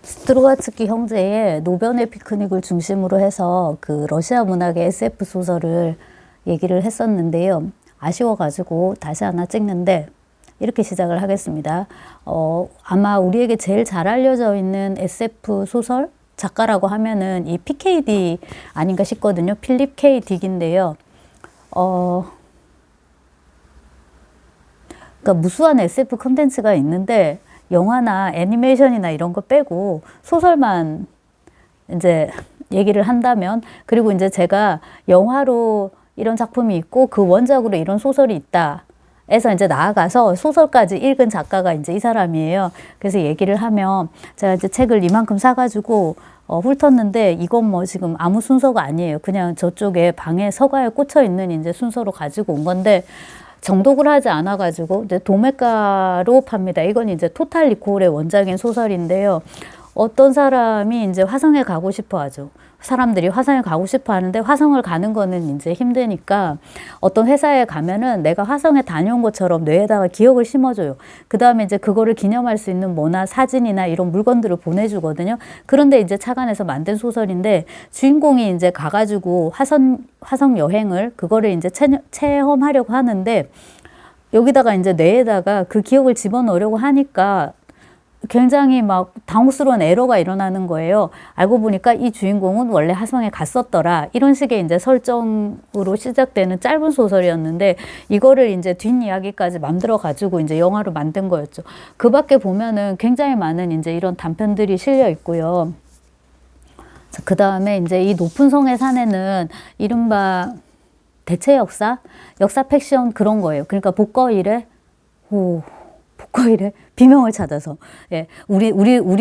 스트로가츠키 형제의 노변의 피크닉을 중심으로 해서 그 러시아 문학의 SF 소설을 얘기를 했었는데요. 아쉬워가지고 다시 하나 찍는데 이렇게 시작을 하겠습니다. 아마 우리에게 제일 잘 알려져 있는 SF 소설 작가라고 하면은 이 PKD 아닌가 싶거든요. 필립 K 딕인데요. 그러니까 무수한 SF 콘텐츠가 있는데 영화나 애니메이션이나 이런 거 빼고 소설만 이제 얘기를 한다면, 그리고 이제 제가 영화로 이런 작품이 있고 그 원작으로 이런 소설이 있다 해서 이제 나아가서 소설까지 읽은 작가가 이제 이 사람이에요. 그래서 얘기를 하면 제가 이제 책을 이만큼 사가지고 훑었는데 이건 뭐 지금 아무 순서가 아니에요. 그냥 저쪽에 방에 서가에 꽂혀 있는 이제 순서로 가지고 온 건데 정독을 하지 않아가지고 이제 도매가로 팝니다. 이건 이제 토탈 리콜의 원작인 소설인데요. 어떤 사람이 이제 화성에 가고 싶어 하죠. 사람들이 화성에 가고 싶어 하는데 화성을 가는 거는 이제 힘드니까 어떤 회사에 가면은 내가 화성에 다녀온 것처럼 뇌에다가 기억을 심어줘요. 그 다음에 이제 그거를 기념할 수 있는 뭐나 사진이나 이런 물건들을 보내주거든요. 그런데 이제 착안해서 만든 소설인데 주인공이 이제 가가지고 화성 여행을 그거를 이제 체험하려고 하는데 여기다가 이제 뇌에다가 그 기억을 집어넣으려고 하니까 굉장히 막 당혹스러운 에러가 일어나는 거예요. 알고 보니까 이 주인공은 원래 화성에 갔었더라. 이런 식의 이제 설정으로 시작되는 짧은 소설이었는데 이거를 이제 뒷이야기까지 만들어 가지고 이제 영화로 만든 거였죠. 그 밖에 보면은 굉장히 많은 이제 이런 단편들이 실려 있고요. 그 다음에 이제 이 높은 성의 산에는 이른바 대체 역사 팩션 그런 거예요. 그러니까 복거일에 비명을 찾아서, 예, 우리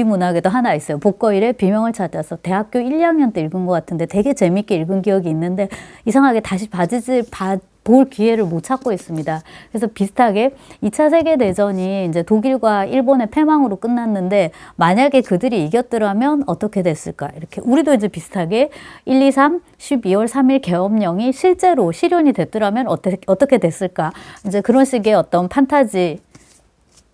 문학에도 하나 있어요. 복거일에 비명을 찾아서 대학교 1, 2학년 때 읽은 것 같은데 되게 재밌게 읽은 기억이 있는데 이상하게 다시 볼 기회를 못 찾고 있습니다. 그래서 비슷하게 2차 세계대전이 이제 독일과 일본의 패망으로 끝났는데 만약에 그들이 이겼더라면 어떻게 됐을까? 이렇게 우리도 이제 비슷하게 1, 2, 3, 12월 3일 계엄령이 실제로 실현이 됐더라면 어떻게 됐을까? 이제 그런 식의 어떤 판타지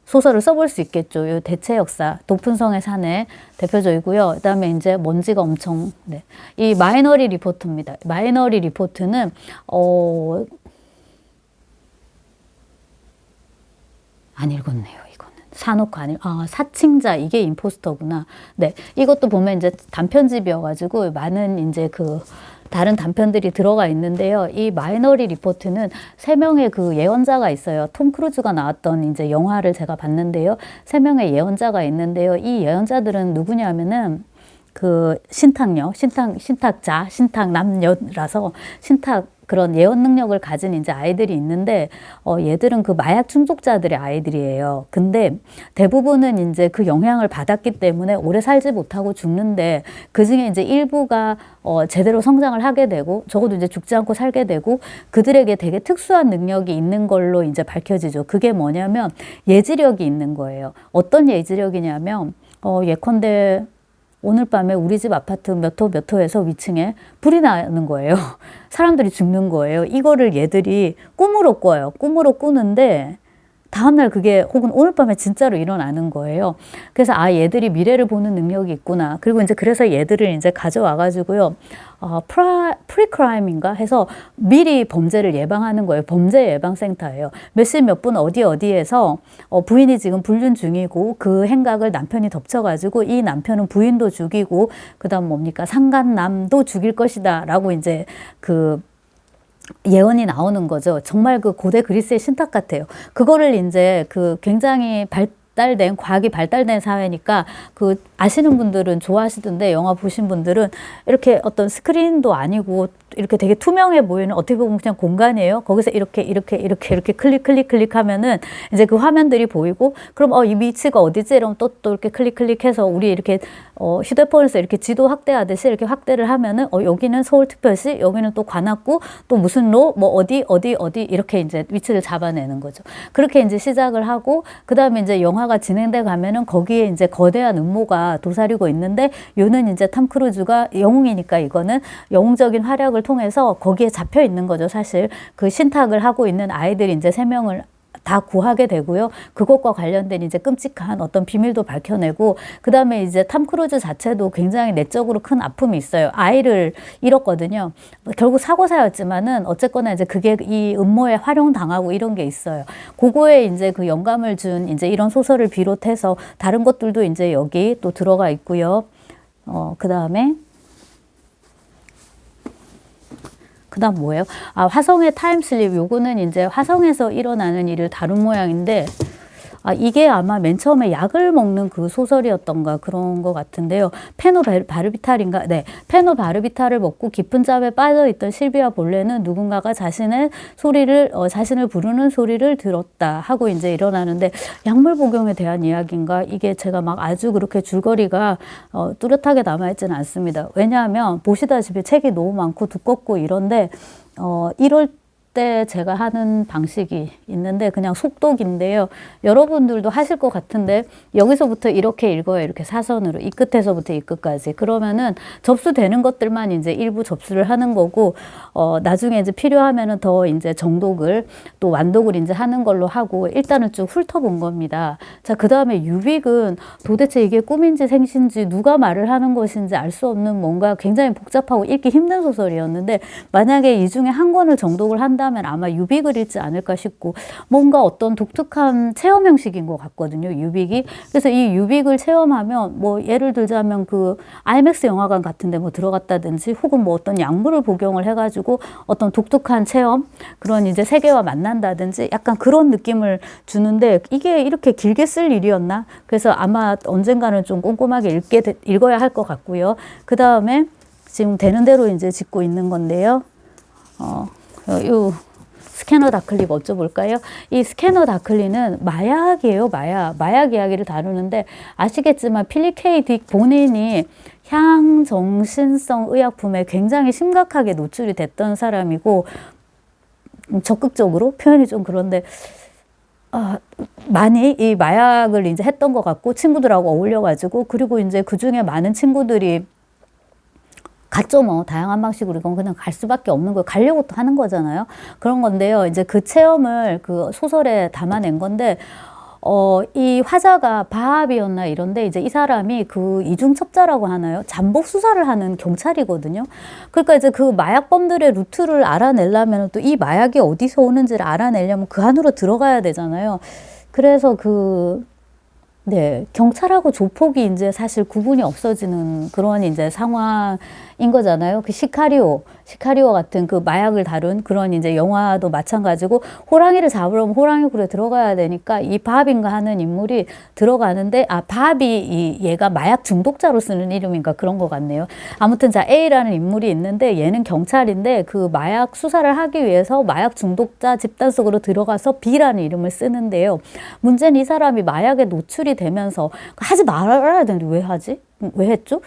소설을 써볼 수 있겠죠. 이 대체 역사, 높은 성의 산에 대표적이고요. 그 다음에 이제 먼지가 엄청, 네. 이 마이너리 리포트입니다. 마이너리 리포트는, 안 읽었네요, 이거는. 사놓고 사칭자, 이게 임포스터구나. 네. 이것도 보면 이제 단편집이어가지고 많은 이제 다른 단편들이 들어가 있는데요. 이 마이너리 리포트는 3명의 그 예언자가 있어요. 톰 크루즈가 나왔던 이제 영화를 제가 봤는데요. 3명의 예언자가 있는데요. 이 예언자들은 누구냐면은 그 신탁자, 신탁남녀라서 그런 예언 능력을 가진 이제 아이들이 있는데, 얘들은 그 마약 중독자들의 아이들이에요. 근데 대부분은 이제 그 영향을 받았기 때문에 오래 살지 못하고 죽는데, 그 중에 이제 일부가, 제대로 성장을 하게 되고, 적어도 이제 죽지 않고 살게 되고, 그들에게 되게 특수한 능력이 있는 걸로 이제 밝혀지죠. 그게 뭐냐면, 예지력이 있는 거예요. 어떤 예지력이냐면, 예컨대, 오늘 밤에 우리 집 아파트 몇 호에서 위층에 불이 나는 거예요. 사람들이 죽는 거예요. 이거를 얘들이 꿈으로 꿔요. 꿈으로 꾸는데 다음날 그게 혹은 오늘 밤에 진짜로 일어나는 거예요. 그래서 얘들이 미래를 보는 능력이 있구나. 그리고 이제 그래서 얘들을 이제 가져와가지고요. 프리크라임인가 해서 미리 범죄를 예방하는 거예요. 범죄 예방센터예요. 몇 시 몇 분 어디에서 부인이 지금 불륜 중이고 그 행각을 남편이 덮쳐가지고 이 남편은 부인도 죽이고 그다음 뭡니까 상간남도 죽일 것이다 라고 이제 예언이 나오는 거죠. 정말 그 고대 그리스의 신탁 같아요. 그거를 이제 굉장히 과학이 발달된 사회니까 아시는 분들은 좋아하시던데 영화 보신 분들은 이렇게 어떤 스크린도 아니고 이렇게 되게 투명해 보이는 어떻게 보면 그냥 공간이에요. 거기서 이렇게 클릭하면은 이제 그 화면들이 보이고 그럼 이 위치가 어디지? 이러면 또 이렇게 클릭해서 우리 이렇게 휴대폰에서 이렇게 지도 확대하듯이 이렇게 확대를 하면은 여기는 서울특별시, 여기는 또 관악구, 또 무슨 어디 이렇게 이제 위치를 잡아내는 거죠. 그렇게 이제 시작을 하고 그다음에 이제 영화가 진행돼 가면은 거기에 이제 거대한 음모가 도사리고 있는데 요는 이제 탐 크루즈가 영웅이니까 이거는 영웅적인 활약을 통해서 거기에 잡혀 있는 거죠. 사실 그 신탁을 하고 있는 아이들이 이제 3명을 다 구하게 되고요. 그것과 관련된 이제 끔찍한 어떤 비밀도 밝혀내고, 그 다음에 이제 탐 크루즈 자체도 굉장히 내적으로 큰 아픔이 있어요. 아이를 잃었거든요. 결국 사고사였지만은 어쨌거나 이제 그게 이 음모에 활용당하고 이런 게 있어요. 그거에 이제 그 영감을 준 이제 이런 소설을 비롯해서 다른 것들도 이제 여기 또 들어가 있고요. 그 다음에 그다음 뭐예요? 아, 화성의 타임슬립. 요거는 이제 화성에서 일어나는 일을 다룬 모양인데, 아, 이게 아마 맨 처음에 약을 먹는 그 소설이었던가 그런 것 같은데요. 페노바르비탈인가? 네. 페노바르비탈을 먹고 깊은 잠에 빠져있던 실비아 볼레는 누군가가 자신의 소리를, 자신을 부르는 소리를 들었다 하고 이제 일어나는데, 약물 복용에 대한 이야기인가? 이게 제가 막 아주 그렇게 줄거리가 뚜렷하게 남아있지는 않습니다. 왜냐하면 보시다시피 책이 너무 많고 두껍고 이런데, 이럴 때 제가 하는 방식이 있는데 그냥 속독인데요. 여러분들도 하실 것 같은데 여기서부터 이렇게 읽어요. 이렇게 사선으로 이 끝에서부터 이 끝까지. 그러면은 접수되는 것들만 이제 일부 접수를 하는 거고, 나중에 이제 필요하면은 더 이제 정독을 또 완독을 이제 하는 걸로 하고 일단은 쭉 훑어본 겁니다. 자, 그 다음에 유빅은 도대체 이게 꿈인지 생신지 누가 말을 하는 것인지 알 수 없는 뭔가 굉장히 복잡하고 읽기 힘든 소설이었는데, 만약에 이 중에 한 권을 정독을 한다면 아마 유빅을 읽지 않을까 싶고, 뭔가 어떤 독특한 체험 형식인 것 같거든요, 유빅이. 그래서 이 유빅을 체험하면 뭐 예를 들자면 그 IMAX 영화관 같은 데 뭐 들어갔다든지 혹은 뭐 어떤 약물을 복용을 해가지고 어떤 독특한 체험, 그런 이제 세계와 만난다든지 약간 그런 느낌을 주는데, 이게 이렇게 길게 쓸 일이었나? 그래서 아마 언젠가는 좀 꼼꼼하게 읽어야 할 것 같고요. 그 다음에 지금 되는 대로 이제 짓고 있는 건데요. 요 스캐너 다클리 어쩌볼까요? 이 스캐너 다클리는 마약이에요, 마약 이야기를 다루는데, 아시겠지만 필립 K. 딕 본인이 향정신성 의약품에 굉장히 심각하게 노출이 됐던 사람이고, 적극적으로 표현이 좀 그런데, 많이 이 마약을 이제 했던 것 같고, 친구들하고 어울려가지고, 그리고 이제 그 중에 많은 친구들이 갔죠, 뭐. 다양한 방식으로. 이건 그냥 갈 수밖에 없는 거예요. 가려고 또 하는 거잖아요. 그런 건데요. 이제 그 체험을 그 소설에 담아낸 건데, 이 화자가 바합이었나 이런데, 이제 이 사람이 그 이중첩자라고 하나요? 잠복 수사를 하는 경찰이거든요. 그러니까 이제 그 마약범들의 루트를 알아내려면 또 이 마약이 어디서 오는지를 알아내려면 그 안으로 들어가야 되잖아요. 그래서 네, 경찰하고 조폭이 이제 사실 구분이 없어지는 그런 이제 상황인 거잖아요. 그 시카리오 같은 그 마약을 다룬 그런 이제 영화도 마찬가지고, 호랑이를 잡으려면 호랑이 굴에 들어가야 되니까 이 바합인가 하는 인물이 들어가는데, 바합이 얘가 마약 중독자로 쓰는 이름인가 그런 것 같네요. 아무튼 자, A라는 인물이 있는데 얘는 경찰인데 그 마약 수사를 하기 위해서 마약 중독자 집단 속으로 들어가서 B라는 이름을 쓰는데요. 문제는 이 사람이 마약에 노출이 되면서 하지 말아야 되는데 왜 하지? 왜 했죠?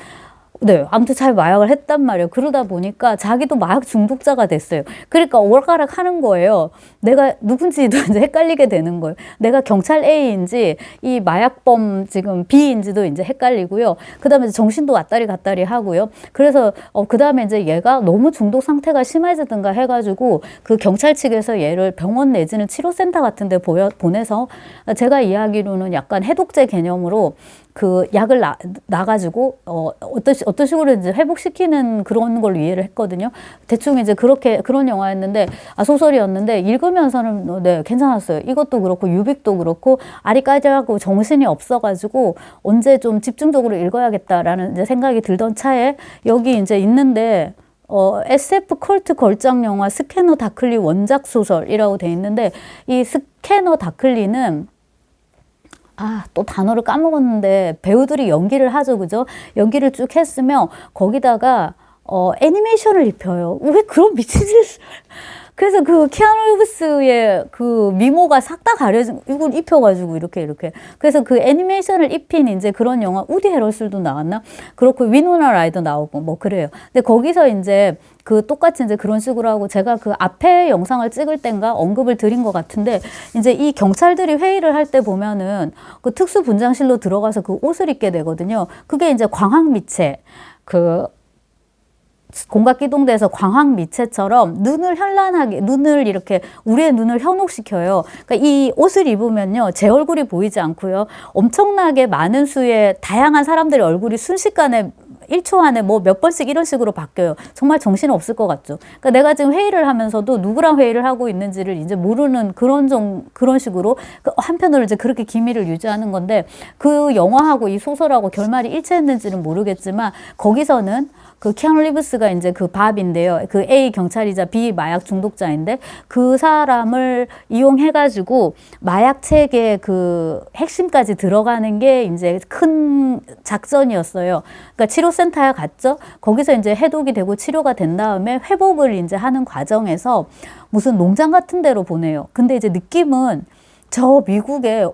네, 아무튼 잘 마약을 했단 말이에요. 그러다 보니까 자기도 마약 중독자가 됐어요. 그러니까 오락가락 하는 거예요. 내가 누군지도 이제 헷갈리게 되는 거예요. 내가 경찰 A인지 이 마약범 지금 B인지도 이제 헷갈리고요. 그 다음에 정신도 왔다리 갔다리 하고요. 그래서 그 다음에 이제 얘가 너무 중독 상태가 심해지든가 해가지고 그 경찰 측에서 얘를 병원 내지는 치료센터 같은 데 보내서, 제가 이야기로는 약간 해독제 개념으로 그 약을 놔가지고 어떤 식으로 이제 회복시키는 그런 걸로 이해를 했거든요. 대충 이제 그런 영화였는데, 소설이었는데 읽으면서는 네, 괜찮았어요. 이것도 그렇고 유빅도 그렇고 아리까지하고 정신이 없어가지고 언제 좀 집중적으로 읽어야겠다라는 이제 생각이 들던 차에 여기 이제 있는데, SF 컬트 걸작 영화 스캐너 다클리 원작 소설이라고 돼 있는데, 이 스캐너 다클리는 또 단어를 까먹었는데 배우들이 연기를 하죠, 그죠? 연기를 쭉 했으면 거기다가 애니메이션을 입혀요. 왜 그런 미친 짓을? 그래서 그 키아누 리브스의 그 미모가 싹 다 가려진 이걸 입혀가지고 이렇게 그래서 그 애니메이션을 입힌 이제 그런 영화, 우디 헤럴스도 나왔나? 그렇고 위노나 라이더 나오고 뭐 그래요. 근데 거기서 이제 그 똑같이 이제 그런 식으로 하고, 제가 그 앞에 영상을 찍을 땐가 언급을 드린 것 같은데, 이제 이 경찰들이 회의를 할 때 보면은 그 특수 분장실로 들어가서 그 옷을 입게 되거든요. 그게 이제 광학미체 공각기동대에서 광학미체처럼 눈을 현란하게, 눈을 이렇게, 우리의 눈을 현혹시켜요. 그러니까 이 옷을 입으면요, 제 얼굴이 보이지 않고요, 엄청나게 많은 수의 다양한 사람들의 얼굴이 순식간에 1초 안에 뭐 몇 번씩 이런 식으로 바뀌어요. 정말 정신 없을 것 같죠. 그러니까 내가 지금 회의를 하면서도 누구랑 회의를 하고 있는지를 이제 모르는 그런 식으로 한편으로 이제 그렇게 기밀을 유지하는 건데, 그 영화하고 이 소설하고 결말이 일치했는지는 모르겠지만 거기서는 그 키아누 리브스가 이제 그 밥인데요. 그 A 경찰이자 B 마약 중독자인데 그 사람을 이용해가지고 마약 체계 그 핵심까지 들어가는 게 이제 큰 작전이었어요. 그러니까 치료센터에 갔죠. 거기서 이제 해독이 되고 치료가 된 다음에 회복을 이제 하는 과정에서 무슨 농장 같은 데로 보내요. 근데 이제 느낌은 저 미국의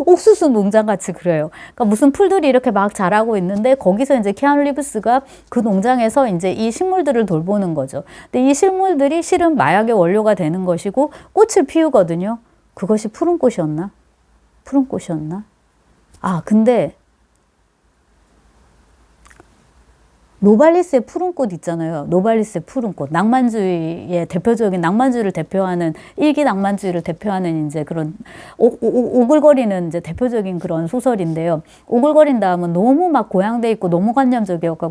옥수수 농장 같이 그래요. 그러니까 무슨 풀들이 이렇게 막 자라고 있는데 거기서 이제 키아누 리브스가 그 농장에서 이제 이 식물들을 돌보는 거죠. 근데 이 식물들이 실은 마약의 원료가 되는 것이고 꽃을 피우거든요. 그것이 푸른 꽃이었나? 푸른 꽃이었나? 아, 근데 노발리스의 푸른 꽃 있잖아요. 노발리스의 푸른 꽃. 낭만주의의 대표적인, 낭만주의를 대표하는, 일기 낭만주의를 대표하는 이제 그런 오글거리는 이제 대표적인 그런 소설인데요. 오글거린다 하면 너무 막 고양돼 있고 너무 관념적이어서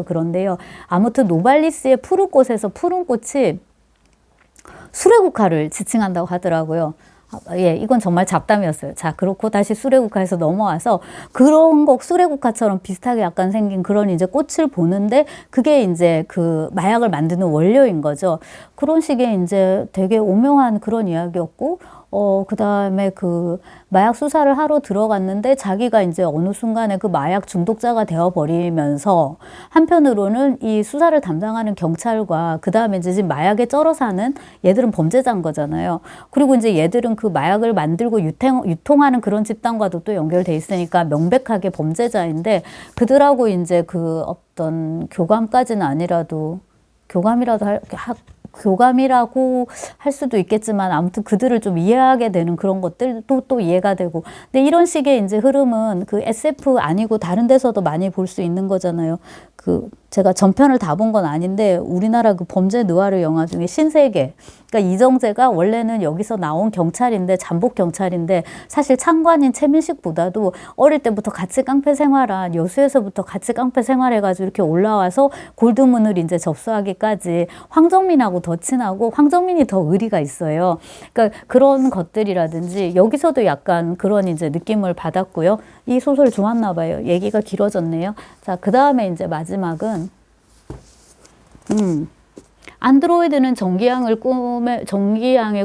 그런데요. 아무튼 노발리스의 푸른 꽃에서 푸른 꽃이 수레국화를 지칭한다고 하더라고요. 예, 이건 정말 잡담이었어요. 자, 그렇고 다시 수레국화에서 넘어와서 그런 거 수레국화처럼 비슷하게 약간 생긴 그런 이제 꽃을 보는데 그게 이제 그 마약을 만드는 원료인 거죠. 그런 식의 이제 되게 오묘한 그런 이야기였고, 그 다음에 그 마약 수사를 하러 들어갔는데 자기가 이제 어느 순간에 그 마약 중독자가 되어버리면서 한편으로는 이 수사를 담당하는 경찰과 그 다음에 이제 지금 마약에 쩔어 사는 얘들은 범죄자인 거잖아요. 그리고 이제 얘들은 그 마약을 만들고 유통하는 그런 집단과도 또 연결돼 있으니까 명백하게 범죄자인데 그들하고 이제 그 어떤 교감까지는 아니라도 교감이라고 할 수도 있겠지만 아무튼 그들을 좀 이해하게 되는 그런 것들도 또 이해가 되고. 근데 이런 식의 이제 흐름은 그 SF 아니고 다른 데서도 많이 볼 수 있는 거잖아요. 그 제가 전편을 다 본 건 아닌데 우리나라 그 범죄 느와르 영화 중에 신세계. 그러니까 이정재가 원래는 여기서 나온 경찰인데 잠복 경찰인데 사실 창관인 최민식보다도 어릴 때부터 같이 깡패 생활한 여수에서부터 같이 깡패 생활해가지고 이렇게 올라와서 골드문을 이제 접수하기까지 황정민하고 더 친하고 황정민이 더 의리가 있어요. 그러니까 그런 것들이라든지 여기서도 약간 그런 이제 느낌을 받았고요. 이 소설 좋았나 봐요. 얘기가 길어졌네요. 자, 그 다음에 이제 마지막은 안드로이드는 전기양의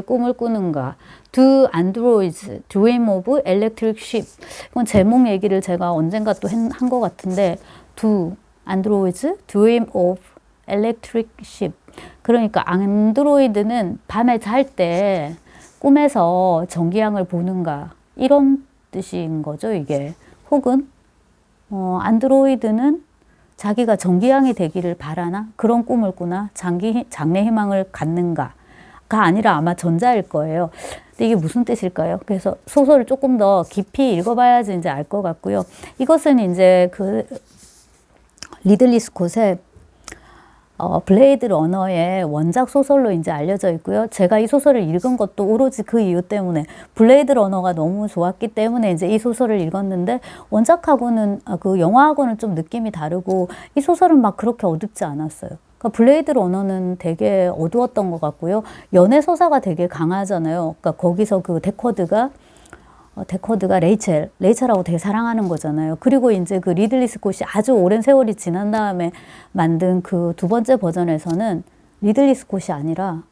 꿈을 꾸는가? Do androids dream of electric ship? 이건 제목 얘기를 제가 언젠가 또 한 것 같은데 Do androids dream of electric ship? 그러니까 안드로이드는 밤에 잘 때 꿈에서 전기양을 보는가? 이런 뜻인 거죠, 이게. 혹은 안드로이드는 자기가 전기양이 되기를 바라나? 그런 꿈을 꾸나? 장래 희망을 갖는가가 아니라 아마 전자일 거예요. 근데 이게 무슨 뜻일까요? 그래서 소설을 조금 더 깊이 읽어봐야지 이제 알 것 같고요. 이것은 이제 그 리들리 스콧의 블레이드 러너의 원작 소설로 이제 알려져 있고요. 제가 이 소설을 읽은 것도 오로지 그 이유 때문에 블레이드 러너가 너무 좋았기 때문에 이제 이 소설을 읽었는데 원작하고는 그 영화하고는 좀 느낌이 다르고 이 소설은 막 그렇게 어둡지 않았어요. 그러니까 블레이드 러너는 되게 어두웠던 것 같고요. 연애 서사가 되게 강하잖아요. 그러니까 거기서 그 데커드가 레이첼하고 되게 사랑하는 거잖아요. 그리고 이제 그 리들리 스콧이 아주 오랜 세월이 지난 다음에 만든 그 두 번째 버전에서는 리들리 스콧이 아니라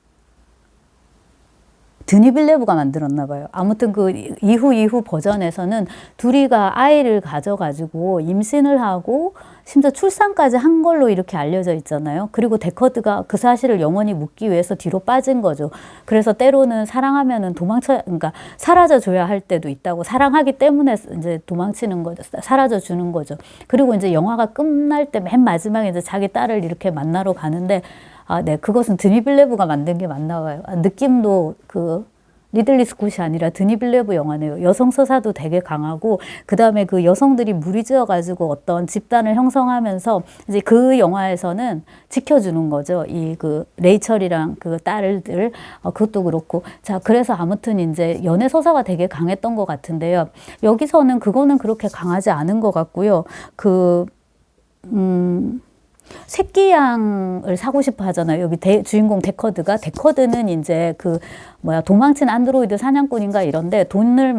드니 빌레브가 만들었나 봐요. 아무튼 그 이후 버전에서는 둘이가 아이를 가져가지고 임신을 하고 심지어 출산까지 한 걸로 이렇게 알려져 있잖아요. 그리고 데커드가 그 사실을 영원히 묻기 위해서 뒤로 빠진 거죠. 그래서 때로는 사랑하면은 그러니까 사라져 줘야 할 때도 있다고, 사랑하기 때문에 이제 도망치는 거죠. 사라져 주는 거죠. 그리고 이제 영화가 끝날 때 맨 마지막에 이제 자기 딸을 이렇게 만나러 가는데 네, 그것은 드니 빌레브가 만든 게 맞나 봐요. 느낌도 그 리들리 스콧이 아니라 드니 빌레브 영화네요. 여성 서사도 되게 강하고 그 다음에 그 여성들이 무리지어 가지고 어떤 집단을 형성하면서 이제 그 영화에서는 지켜주는 거죠. 이 그 레이첼이랑 그 딸들 그것도 그렇고 자 그래서 아무튼 이제 연애 서사가 되게 강했던 것 같은데요. 여기서는 그거는 그렇게 강하지 않은 것 같고요. 새끼양을 사고 싶어 하잖아요. 여기 주인공 데커드는 이제 도망친 안드로이드 사냥꾼인가 이런데 돈이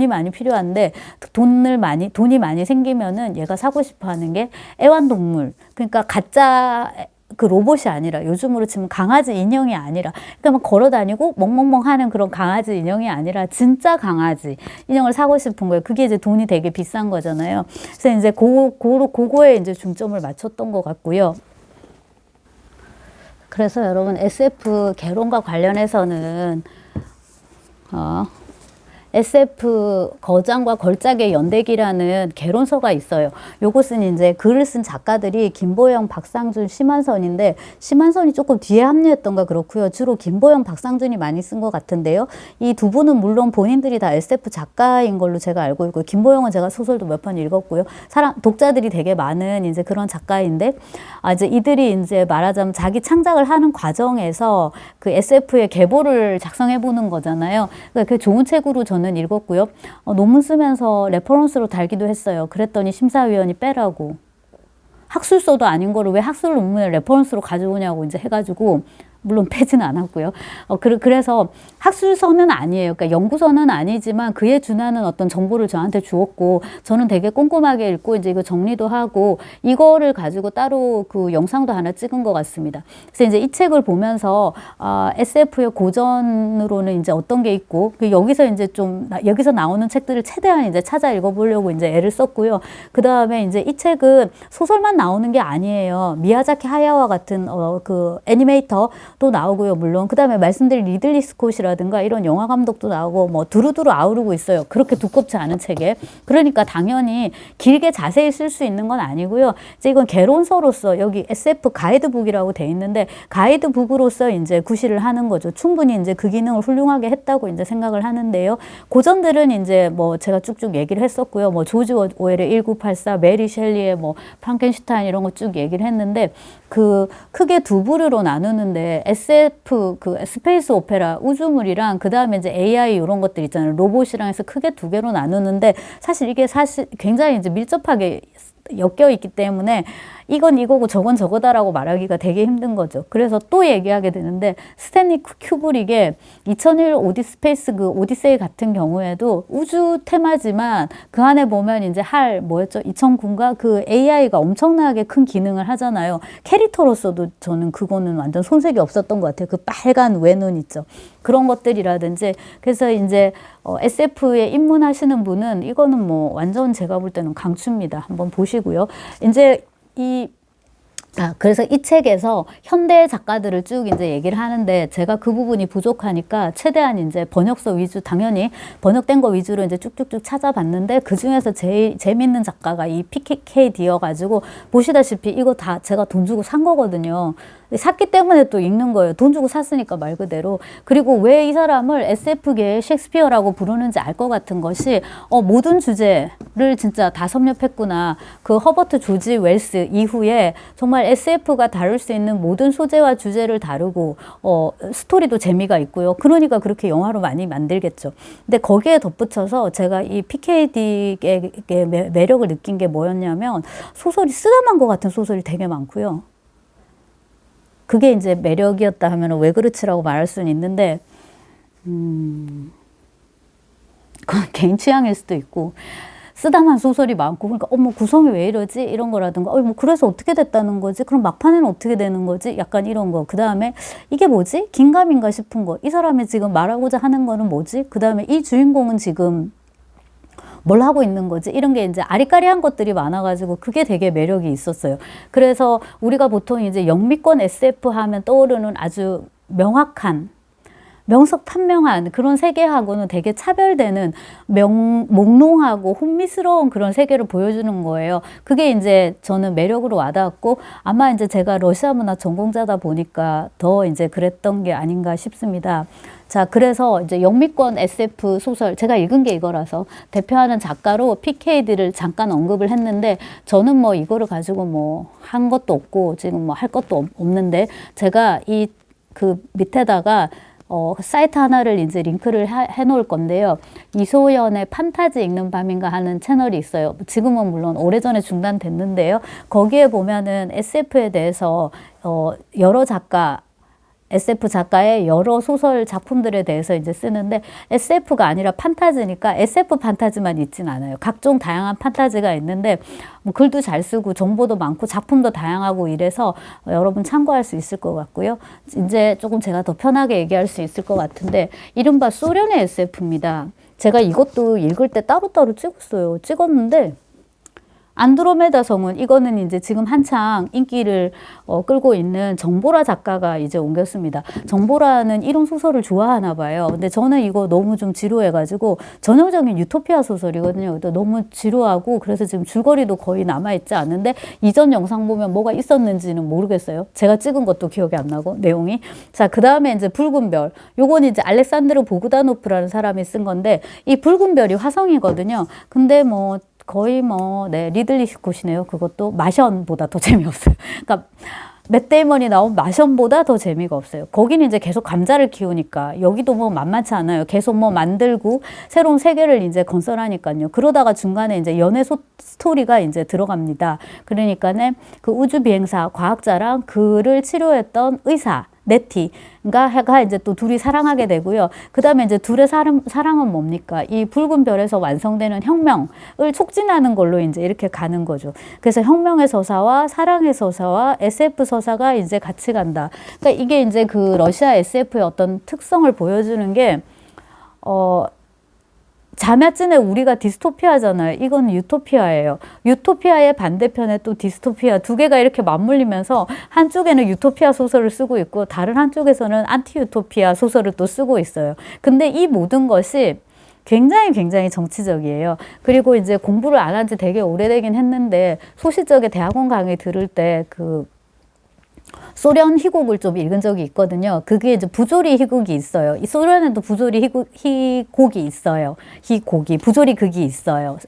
많이 필요한데 돈이 많이 생기면은 얘가 사고 싶어 하는 게 애완동물. 그러니까 가짜 그 로봇이 아니라 요즘으로 치면 강아지 인형이 아니라 그러니까 막 걸어 다니고 멍멍멍 하는 그런 강아지 인형이 아니라 진짜 강아지 인형을 사고 싶은 거예요. 그게 이제 돈이 되게 비싼 거잖아요. 그래서 이제 그거에 이제 중점을 맞췄던 것 같고요. 그래서 여러분 SF 개론과 관련해서는 SF 거장과 걸작의 연대기라는 개론서가 있어요. 요것은 이제 글을 쓴 작가들이 김보영, 박상준, 심한선인데 심한선이 조금 뒤에 합류했던가 그렇고요. 주로 김보영, 박상준이 많이 쓴 것 같은데요. 이 두 분은 물론 본인들이 다 SF 작가인 걸로 제가 알고 있고 김보영은 제가 소설도 몇 편 읽었고요. 독자들이 되게 많은 이제 그런 작가인데 이제 이들이 이제 말하자면 자기 창작을 하는 과정에서 그 SF의 계보를 작성해 보는 거잖아요. 그러니까 그 좋은 책으로 저는 읽었고요. 논문 쓰면서 레퍼런스로 달기도 했어요. 그랬더니 심사위원이 빼라고. 학술서도 아닌 거를 왜 학술 논문을 레퍼런스로 가져오냐고 이제 해가지고 물론 빼지는 않았고요. 그래서 학술서는 아니에요. 그러니까 연구서는 아니지만 그에 준하는 어떤 정보를 저한테 주었고 저는 되게 꼼꼼하게 읽고 이제 이거 정리도 하고 이거를 가지고 따로 그 영상도 하나 찍은 것 같습니다. 그래서 이제 이 책을 보면서 SF의 고전으로는 이제 어떤 게 있고 여기서 이제 여기서 나오는 책들을 최대한 이제 찾아 읽어보려고 이제 애를 썼고요. 그 다음에 이제 이 책은 소설만 나오는 게 아니에요. 미야자키 하야와 같은 그 애니메이터 또 나오고요. 물론 그 다음에 말씀드린 리들리 스콧이라든가 이런 영화 감독도 나오고 뭐 두루두루 아우르고 있어요. 그렇게 두껍지 않은 책에. 그러니까 당연히 길게 자세히 쓸 수 있는 건 아니고요. 이제 이건 개론서로서 여기 SF 가이드북이라고 돼 있는데 가이드북으로서 이제 구실을 하는 거죠. 충분히 이제 그 기능을 훌륭하게 했다고 이제 생각을 하는데요. 고전들은 이제 뭐 제가 쭉쭉 얘기를 했었고요. 뭐 조지 오웰의 1984, 메리 셸리의 뭐 프랑켄슈타인 이런 거 쭉 얘기를 했는데 크게 두 부류로 나누는데 SF 스페이스 오페라 우주물이랑 그 다음에 이제 AI 이런 것들 있잖아요. 로봇이랑 해서 크게 두 개로 나누는데 이게 굉장히 이제 밀접하게 엮여 있기 때문에 이건 이거고 저건 저거다라고 말하기가 되게 힘든 거죠. 그래서 또 얘기하게 되는데 스탠리 큐브릭의 2001 오디스페이스 오디세이 같은 경우에도 우주 테마지만 그 안에 보면 이제 뭐였죠? 2009인가 그 AI가 엄청나게 큰 기능을 하잖아요. 캐릭터로서도 저는 그거는 완전 손색이 없었던 것 같아요. 그 빨간 외눈 있죠. 그런 것들이라든지 그래서 이제 SF에 입문하시는 분은 이거는 뭐 완전 제가 볼 때는 강추입니다. 한번 보시고요. 이제 그래서 이 책에서 현대 작가들을 쭉 이제 얘기를 하는데 제가 그 부분이 부족하니까 최대한 이제 번역서 위주, 당연히 번역된 거 위주로 이제 쭉쭉쭉 찾아봤는데 그 중에서 제일 재밌는 작가가 이 PKD여가지고 보시다시피 이거 다 제가 돈 주고 산 거거든요. 샀기 때문에 또 읽는 거예요. 돈 주고 샀으니까 말 그대로. 그리고 왜 이 사람을 SF계의 셰익스피어라고 부르는지 알 것 같은 것이 모든 주제를 진짜 다 섭렵했구나. 그 허버트 조지 웰스 이후에 정말 SF가 다룰 수 있는 모든 소재와 주제를 다루고 스토리도 재미가 있고요. 그러니까 그렇게 영화로 많이 만들겠죠. 근데 거기에 덧붙여서 제가 이 PKD의 매력을 느낀 게 뭐였냐면 소설이 쓰다만 것 같은 소설이 되게 많고요. 그게 이제 매력이었다 하면 왜 그렇지라고 말할 수는 있는데 그건 개인 취향일 수도 있고 쓰다만 소설이 많고 그러니까 구성이 왜 이러지? 이런 거라든가 뭐 그래서 어떻게 됐다는 거지? 그럼 막판에는 어떻게 되는 거지? 약간 이런 거. 그 다음에 이게 뭐지? 긴가민가 싶은 거. 이 사람이 지금 말하고자 하는 거는 뭐지? 그 다음에 이 주인공은 지금 뭘 하고 있는 거지? 이런 게 이제 아리까리한 것들이 많아가지고 그게 되게 매력이 있었어요. 그래서 우리가 보통 이제 영미권 SF 하면 떠오르는 아주 명확한 명석탄명한 그런 세계하고는 되게 차별되는 몽롱하고 혼미스러운 그런 세계를 보여주는 거예요. 그게 이제 저는 매력으로 와닿았고, 아마 이제 제가 러시아 문화 전공자다 보니까 더 이제 그랬던 게 아닌가 싶습니다. 자, 그래서 이제 영미권 SF 소설, 제가 읽은 게 이거라서 대표하는 작가로 PKD를 잠깐 언급을 했는데, 저는 뭐 이거를 가지고 뭐 한 것도 없고 지금 뭐 할 것도 없는데, 제가 그 밑에다가 사이트 하나를 이제 링크를 해 놓을 건데요. 이소연의 판타지 읽는 밤인가 하는 채널이 있어요. 지금은 물론 오래전에 중단됐는데요. 거기에 보면은 SF에 대해서 여러 작가, SF 작가의 여러 소설 작품들에 대해서 이제 쓰는데, SF가 아니라 판타지니까 SF 판타지만 있진 않아요. 각종 다양한 판타지가 있는데 뭐 글도 잘 쓰고 정보도 많고 작품도 다양하고 이래서 여러분 참고할 수 있을 것 같고요. 이제 조금 제가 더 편하게 얘기할 수 있을 것 같은데, 이른바 소련의 SF입니다. 제가 이것도 읽을 때 따로따로 찍었는데, 안드로메다 성운, 이거는 이제 지금 한창 인기를 끌고 있는 정보라 작가가 이제 옮겼습니다. 정보라는 이런 소설을 좋아하나 봐요. 근데 저는 이거 너무 좀 지루해가지고, 전형적인 유토피아 소설이거든요. 너무 지루하고, 그래서 지금 줄거리도 거의 남아있지 않은데, 이전 영상 보면 뭐가 있었는지는 모르겠어요. 제가 찍은 것도 기억이 안 나고, 내용이. 자, 그 다음에 이제 붉은 별. 요건 이제 알렉산드르 보그다노프라는 사람이 쓴 건데, 이 붉은 별이 화성이거든요. 근데 뭐, 거의 뭐, 네, 리들리 스콧이네요. 그것도 마션보다 더 재미없어요. 그러니까, 맷 데이먼이 나온 마션보다 더 재미가 없어요. 거기는 이제 계속 감자를 키우니까, 여기도 뭐 만만치 않아요. 계속 뭐 만들고, 새로운 세계를 이제 건설하니까요. 그러다가 중간에 이제 연애 스토리가 이제 들어갑니다. 그러니까는 그 우주 비행사 과학자랑 그를 치료했던 의사, 네티가 이제 또 둘이 사랑하게 되고요. 그 다음에 이제 둘의 사랑은 뭡니까? 이 붉은 별에서 완성되는 혁명을 촉진하는 걸로 이제 이렇게 가는 거죠. 그래서 혁명의 서사와 사랑의 서사와 SF 서사가 이제 같이 간다. 그러니까 이게 이제 그 러시아 SF의 어떤 특성을 보여주는 게, 자매찐에 우리가 디스토피아잖아요. 이건 유토피아예요. 유토피아의 반대편에 또 디스토피아, 두 개가 이렇게 맞물리면서 한쪽에는 유토피아 소설을 쓰고 있고 다른 한쪽에서는 안티 유토피아 소설을 또 쓰고 있어요. 근데 이 모든 것이 굉장히 정치적이에요. 그리고 이제 공부를 안 한 지 되게 오래되긴 했는데, 소시적에 대학원 강의 들을 때 소련 희곡을 좀 읽은 적이 있거든요. 그게 이제 부조리 희곡이 있어요. 이 소련에도 부조리 희곡이 있어요. 부조리 극이 있어요.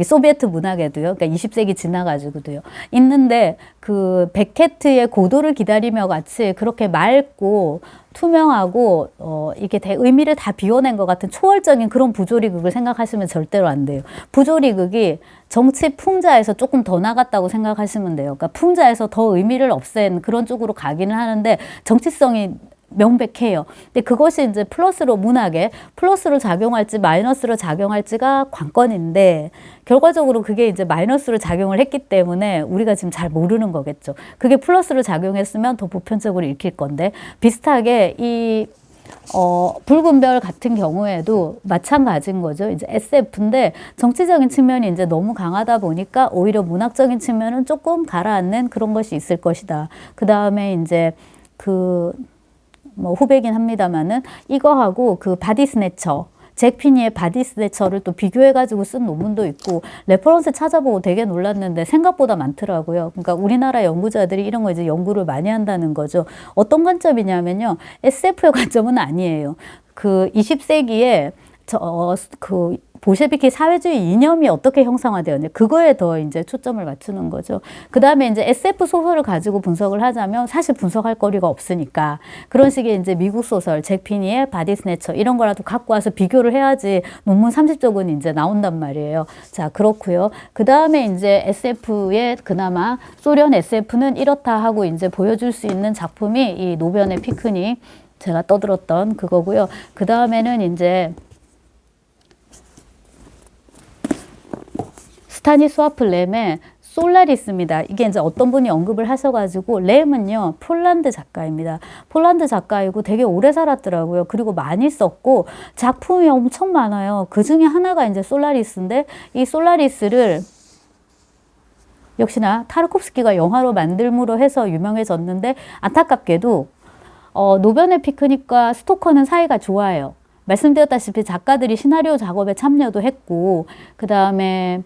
소비에트 문학에도요. 그러니까 20세기 지나가지고도요. 있는데, 그 베케트의 고도를 기다리며 같이 그렇게 맑고 투명하고, 이게 의미를 다 비워낸 것 같은 초월적인 그런 부조리극을 생각하시면 절대로 안 돼요. 부조리극이 정치 풍자에서 조금 더 나갔다고 생각하시면 돼요. 그러니까 풍자에서 더 의미를 없앤 그런 쪽으로 가기는 하는데, 정치성이 명백해요. 근데 그것이 이제 플러스로 문학에 플러스로 작용할지 마이너스로 작용할지가 관건인데, 결과적으로 그게 이제 마이너스로 작용을 했기 때문에 우리가 지금 잘 모르는 거겠죠. 그게 플러스로 작용했으면 더 보편적으로 읽힐 건데, 비슷하게 이 붉은 별 같은 경우에도 마찬가지인 거죠. 이제 SF인데 정치적인 측면이 이제 너무 강하다 보니까 오히려 문학적인 측면은 조금 가라앉는 그런 것이 있을 것이다. 그 다음에 이제 후배긴 합니다만은 이거하고 그 바디 스네처, 잭 피니의 바디 스네처를 또 비교해가지고 쓴 논문도 있고, 레퍼런스 찾아보고 되게 놀랐는데 생각보다 많더라고요. 그러니까 우리나라 연구자들이 이런 거 이제 연구를 많이 한다는 거죠. 어떤 관점이냐면요, SF의 관점은 아니에요. 그 20세기에 볼셰비키 사회주의 이념이 어떻게 형성화되었냐, 그거에 더 이제 초점을 맞추는 거죠. 그 다음에 이제 SF 소설을 가지고 분석을 하자면 사실 분석할 거리가 없으니까 그런 식의 이제 미국 소설, 잭 피니의 바디 스네처 이런 거라도 갖고 와서 비교를 해야지 논문 30쪽은 이제 나온단 말이에요. 자, 그렇고요. 그 다음에 이제 SF의 그나마 소련 SF는 이렇다 하고 이제 보여줄 수 있는 작품이 이 노변의 피크닉, 제가 떠들었던 그거고요. 그 다음에는 이제 스타니스와프 렘의 솔라리스입니다. 이게 이제 어떤 분이 언급을 하셔가지고, 렘은요, 폴란드 작가입니다. 폴란드 작가이고 되게 오래 살았더라고요. 그리고 많이 썼고, 작품이 엄청 많아요. 그 중에 하나가 이제 솔라리스인데, 이 솔라리스를 역시나 타르콥스키가 영화로 만들므로 해서 유명해졌는데, 안타깝게도 노변의 피크닉과 스토커는 사이가 좋아요. 말씀드렸다시피 작가들이 시나리오 작업에 참여도 했고, 그 다음에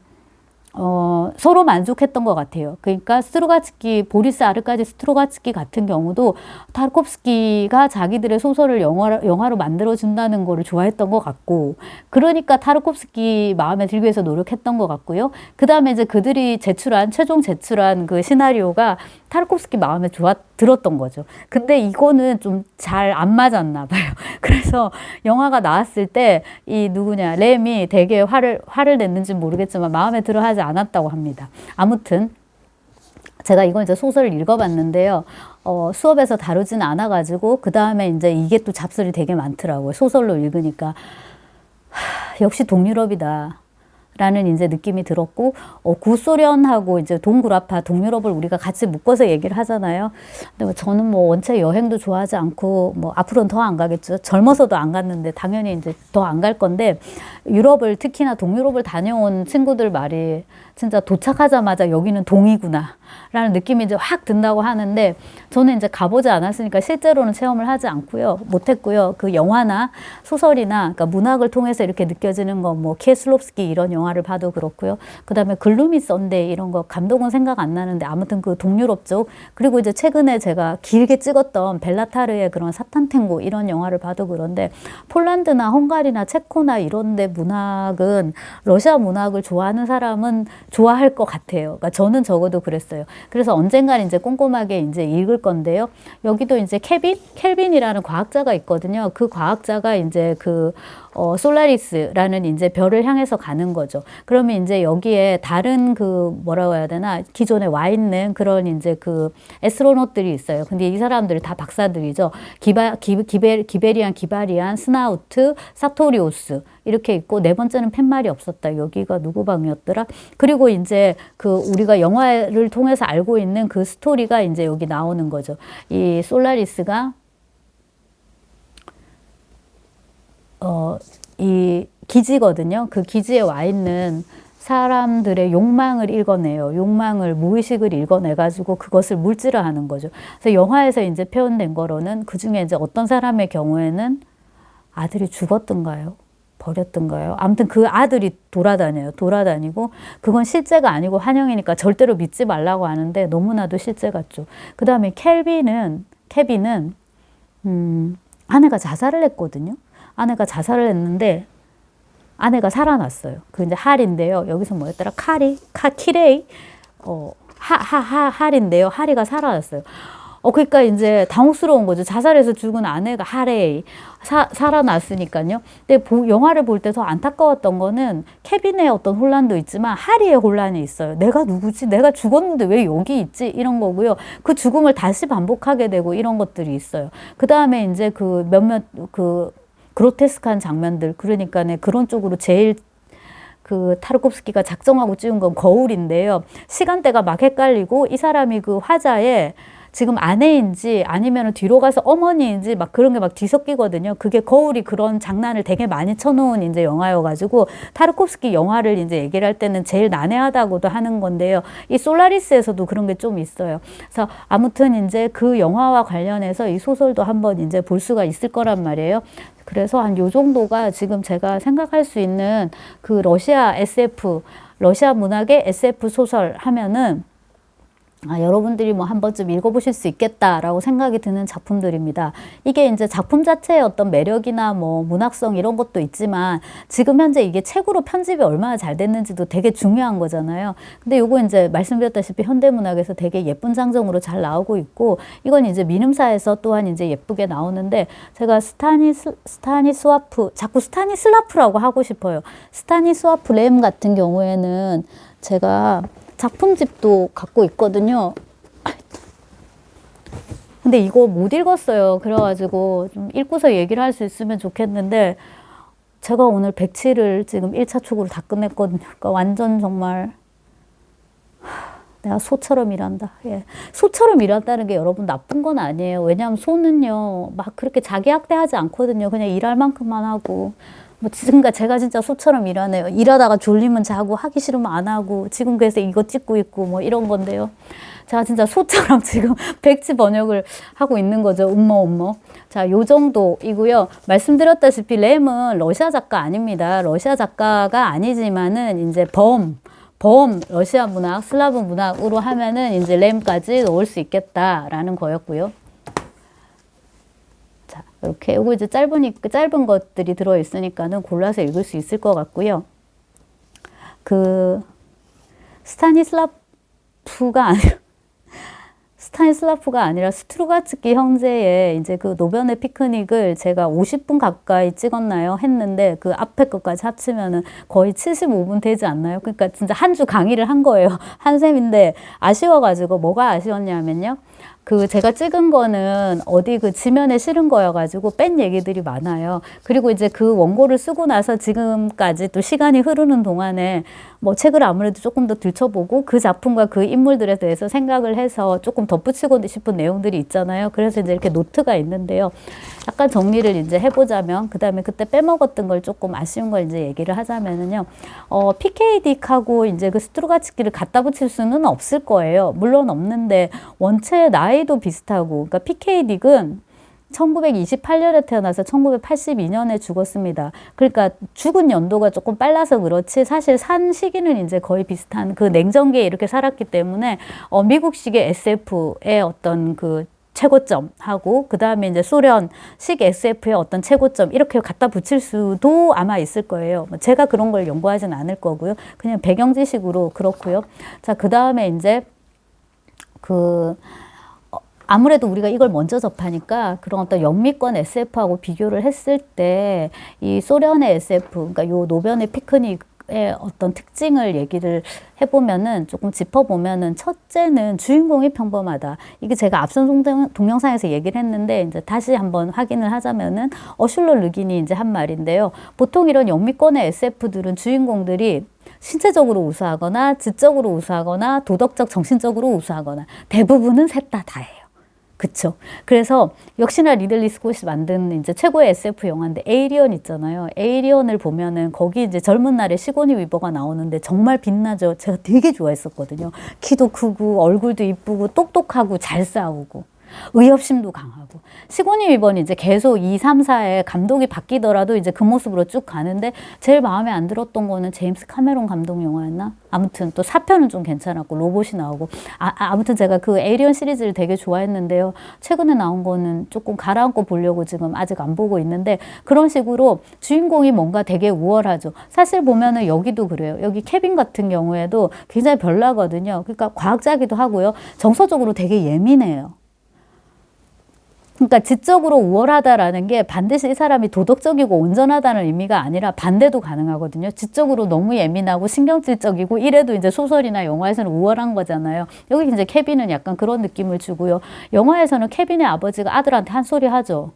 서로 만족했던 것 같아요. 그러니까 스트로가츠키, 보리스 아르카디 스트로가츠키 같은 경우도 타르콥스키가 자기들의 소설을 영화로 만들어준다는 거를 좋아했던 것 같고, 그러니까 타르콥스키 마음에 들기 위해서 노력했던 것 같고요. 그 다음에 이제 그들이 최종 제출한 그 시나리오가 타르콥스키 마음에 들었던 거죠. 근데 이거는 좀 잘 안 맞았나 봐요. 그래서 영화가 나왔을 때 이 램이 되게 화를 냈는지 모르겠지만 마음에 들어 하지 않았다고 합니다. 아무튼 제가 이건 이제 소설을 읽어봤는데요. 수업에서 다루진 않아가지고 그 다음에 이제 이게 또 잡설이 되게 많더라고요. 소설로 읽으니까 역시 동유럽이다. 라는 이제 느낌이 들었고, 구소련하고 이제 동구라파, 동유럽을 우리가 같이 묶어서 얘기를 하잖아요. 근데 뭐 저는 뭐 원체 여행도 좋아하지 않고, 뭐 앞으로는 더 안 가겠죠. 젊어서도 안 갔는데 당연히 이제 더 안 갈 건데, 유럽을 특히나 동유럽을 다녀온 친구들 말이 진짜 도착하자마자 여기는 동이구나 라는 느낌이 이제 확 든다고 하는데, 저는 이제 가보지 않았으니까 실제로는 체험을 하지 않고요. 못했고요. 그 영화나 소설이나 그러니까 문학을 통해서 이렇게 느껴지는 거, 뭐 키에슬롭스키 이런 영화를 봐도 그렇고요. 그 다음에 글루미 썬데이 이런 거 감동은 생각 안 나는데 아무튼 그 동유럽 쪽, 그리고 이제 최근에 제가 길게 찍었던 벨라타르의 그런 사탄탱고 이런 영화를 봐도 그런데, 폴란드나 헝가리나 체코나 이런 데 문학은, 러시아 문학을 좋아하는 사람은 좋아할 것 같아요. 그러니까 저는 적어도 그랬어요. 그래서 언젠간 이제 꼼꼼하게 이제 읽을 건데요. 여기도 이제 켈빈이라는 과학자가 있거든요. 그 과학자가 이제 솔라리스라는 이제 별을 향해서 가는 거죠. 그러면 이제 여기에 다른 뭐라고 해야 되나, 기존에 와 있는 그런 이제 에스트로넛들이 있어요. 근데 이 사람들이 다 박사들이죠. 기베리안, 스나우트, 사토리오스 이렇게 있고, 네 번째는 팻말이 없었다. 여기가 누구 방이었더라? 그리고 이제 우리가 영화를 통해서 알고 있는 그 스토리가 이제 여기 나오는 거죠. 이 솔라리스가 이 기지거든요. 그 기지에 와 있는 사람들의 욕망을 읽어내요. 무의식을 읽어내가지고 그것을 물질화하는 거죠. 그래서 영화에서 이제 표현된 거로는 그 중에 이제 어떤 사람의 경우에는 아들이 죽었던가요? 버렸던가요? 아무튼 그 아들이 돌아다니고, 그건 실제가 아니고 환영이니까 절대로 믿지 말라고 하는데 너무나도 실제 같죠. 그 다음에 케빈은 아내가 자살을 했거든요. 아내가 자살을 했는데 아내가 살아났어요. 그 이제 할인데요. 여기서 뭐였더라? 키레이? 할인데요. 하리가 살아났어요. 그러니까 이제 당혹스러운 거죠. 자살해서 죽은 아내가 하레이 살아났으니까요. 근데 영화를 볼 때 더 안타까웠던 거는 케빈의 어떤 혼란도 있지만 하리의 혼란이 있어요. 내가 누구지? 내가 죽었는데 왜 여기 있지? 이런 거고요. 그 죽음을 다시 반복하게 되고 이런 것들이 있어요. 그 다음에 이제 몇몇 그로테스크한 장면들, 그러니까 그런 쪽으로 제일 타르콥스키가 작정하고 찍은 건 거울인데요. 시간대가 막 헷갈리고, 이 사람이 그 화자에 지금 아내인지 아니면 뒤로 가서 어머니인지 막 그런 게 막 뒤섞이거든요. 그게 거울이 그런 장난을 되게 많이 쳐놓은 이제 영화여가지고, 타르콥스키 영화를 이제 얘기를 할 때는 제일 난해하다고도 하는 건데요. 이 솔라리스에서도 그런 게 좀 있어요. 그래서 아무튼 이제 그 영화와 관련해서 이 소설도 한번 이제 볼 수가 있을 거란 말이에요. 그래서 한 요 정도가 지금 제가 생각할 수 있는 러시아 문학의 SF 소설 하면은, 여러분들이 뭐 한 번쯤 읽어보실 수 있겠다라고 생각이 드는 작품들입니다. 이게 이제 작품 자체의 어떤 매력이나 뭐 문학성 이런 것도 있지만, 지금 현재 이게 책으로 편집이 얼마나 잘 됐는지도 되게 중요한 거잖아요. 근데 요거 이제 말씀드렸다시피 현대문학에서 되게 예쁜 장정으로 잘 나오고 있고, 이건 이제 민음사에서 또한 이제 예쁘게 나오는데, 제가 자꾸 스타니슬라프라고 하고 싶어요. 스타니스와프 렘 같은 경우에는 제가 작품집도 갖고 있거든요. 근데 이거 못 읽었어요. 그래가지고 좀 읽고서 얘기를 할 수 있으면 좋겠는데, 제가 오늘 107을 지금 1차 축으로 다 끝냈거든요. 그러니까 완전 정말 내가 소처럼 일한다. 예. 소처럼 일한다는 게 여러분 나쁜 건 아니에요. 왜냐하면 소는요, 막 그렇게 자기 학대하지 않거든요. 그냥 일할 만큼만 하고. 그러니까 제가 진짜 소처럼 일하네요. 일하다가 졸리면 자고, 하기 싫으면 안 하고, 지금 그래서 이거 찍고 있고 뭐 이런 건데요. 제가 진짜 소처럼 지금 백지 번역을 하고 있는 거죠. 음모. 자, 요 정도이고요. 말씀드렸다시피 램은 러시아 작가 아닙니다. 러시아 작가가 아니지만은 이제 러시아 문학, 슬라브 문학으로 하면은 이제 램까지 넣을 수 있겠다라는 거였고요. 자, 이렇게 요거 이제 짧은 것들이 들어 있으니까는 골라서 읽을 수 있을 것 같고요. 그 스타니슬라프가 아니라 스트루가츠키 형제의 이제 그 노변의 피크닉을 제가 50분 가까이 찍었나요? 했는데 그 앞에 것까지 합치면은 거의 75분 되지 않나요? 그러니까 진짜 한 주 강의를 한 거예요. 한 셈인데 아쉬워가지고 뭐가 아쉬웠냐면요. 그 제가 찍은 거는 어디 그 지면에 실은 거여가지고 뺀 얘기들이 많아요. 그리고 이제 그 원고를 쓰고 나서 지금까지 또 시간이 흐르는 동안에 뭐 책을 아무래도 조금 더 들춰보고 그 작품과 그 인물들에 대해서 생각을 해서 조금 덧붙이고 싶은 내용들이 있잖아요. 그래서 이제 이렇게 노트가 있는데요. 약간 정리를 이제 해보자면, 그 다음에 그때 빼먹었던 걸 조금 아쉬운 걸 이제 얘기를 하자면은요. PK딕하고 이제 그 스트루가츠키를 갖다 붙일 수는 없을 거예요. 물론 없는데 원체 나이도 비슷하고, 그러니까 PK딕은 1928년에 태어나서 1982년에 죽었습니다. 그러니까 죽은 연도가 조금 빨라서 그렇지 사실 산 시기는 이제 거의 비슷한 그 냉전기에 이렇게 살았기 때문에 미국식의 SF의 어떤 그 최고점하고 그 다음에 이제 소련식 SF의 어떤 최고점 이렇게 갖다 붙일 수도 아마 있을 거예요. 제가 그런 걸 연구하진 않을 거고요. 그냥 배경 지식으로 그렇고요. 자, 그 다음에 이제 아무래도 우리가 이걸 먼저 접하니까 그런 어떤 영미권 SF하고 비교를 했을 때 이 소련의 SF, 그러니까 요 노변의 피크닉의 어떤 특징을 얘기를 해보면은 조금 짚어보면은 첫째는 주인공이 평범하다. 이게 제가 앞선 동영상에서 얘기를 했는데 이제 다시 한번 확인을 하자면은 어슐러 르긴이 이제 한 말인데요. 보통 이런 영미권의 SF들은 주인공들이 신체적으로 우수하거나 지적으로 우수하거나 도덕적, 정신적으로 우수하거나 대부분은 셋 다 다예요. 그쵸. 그래서 역시나 리들리 스콧이 만든 이제 최고의 SF 영화인데 에이리언 있잖아요. 에이리언을 보면은 거기 이제 젊은 날에 시고니 위버가 나오는데 정말 빛나죠. 제가 되게 좋아했었거든요. 키도 크고 얼굴도 이쁘고 똑똑하고 잘 싸우고 의협심도 강하고. 시고니 위버는 이제 계속 2, 3, 4에 감독이 바뀌더라도 이제 그 모습으로 쭉 가는데 제일 마음에 안 들었던 거는 제임스 카메론 감독 영화였나? 아무튼 또 4편은 좀 괜찮았고 로봇이 나오고 아무튼 제가 그 에이리언 시리즈를 되게 좋아했는데요. 최근에 나온 거는 조금 가라앉고 보려고 지금 아직 안 보고 있는데 그런 식으로 주인공이 뭔가 되게 우월하죠. 사실 보면은 여기도 그래요. 여기 케빈 같은 경우에도 굉장히 별나거든요. 그러니까 과학자기도 하고요. 정서적으로 되게 예민해요. 그러니까 지적으로 우월하다라는 게 반드시 이 사람이 도덕적이고 온전하다는 의미가 아니라 반대도 가능하거든요. 지적으로 너무 예민하고 신경질적이고 이래도 이제 소설이나 영화에서는 우월한 거잖아요. 여기 이제 케빈은 약간 그런 느낌을 주고요. 영화에서는 케빈의 아버지가 아들한테 한 소리 하죠.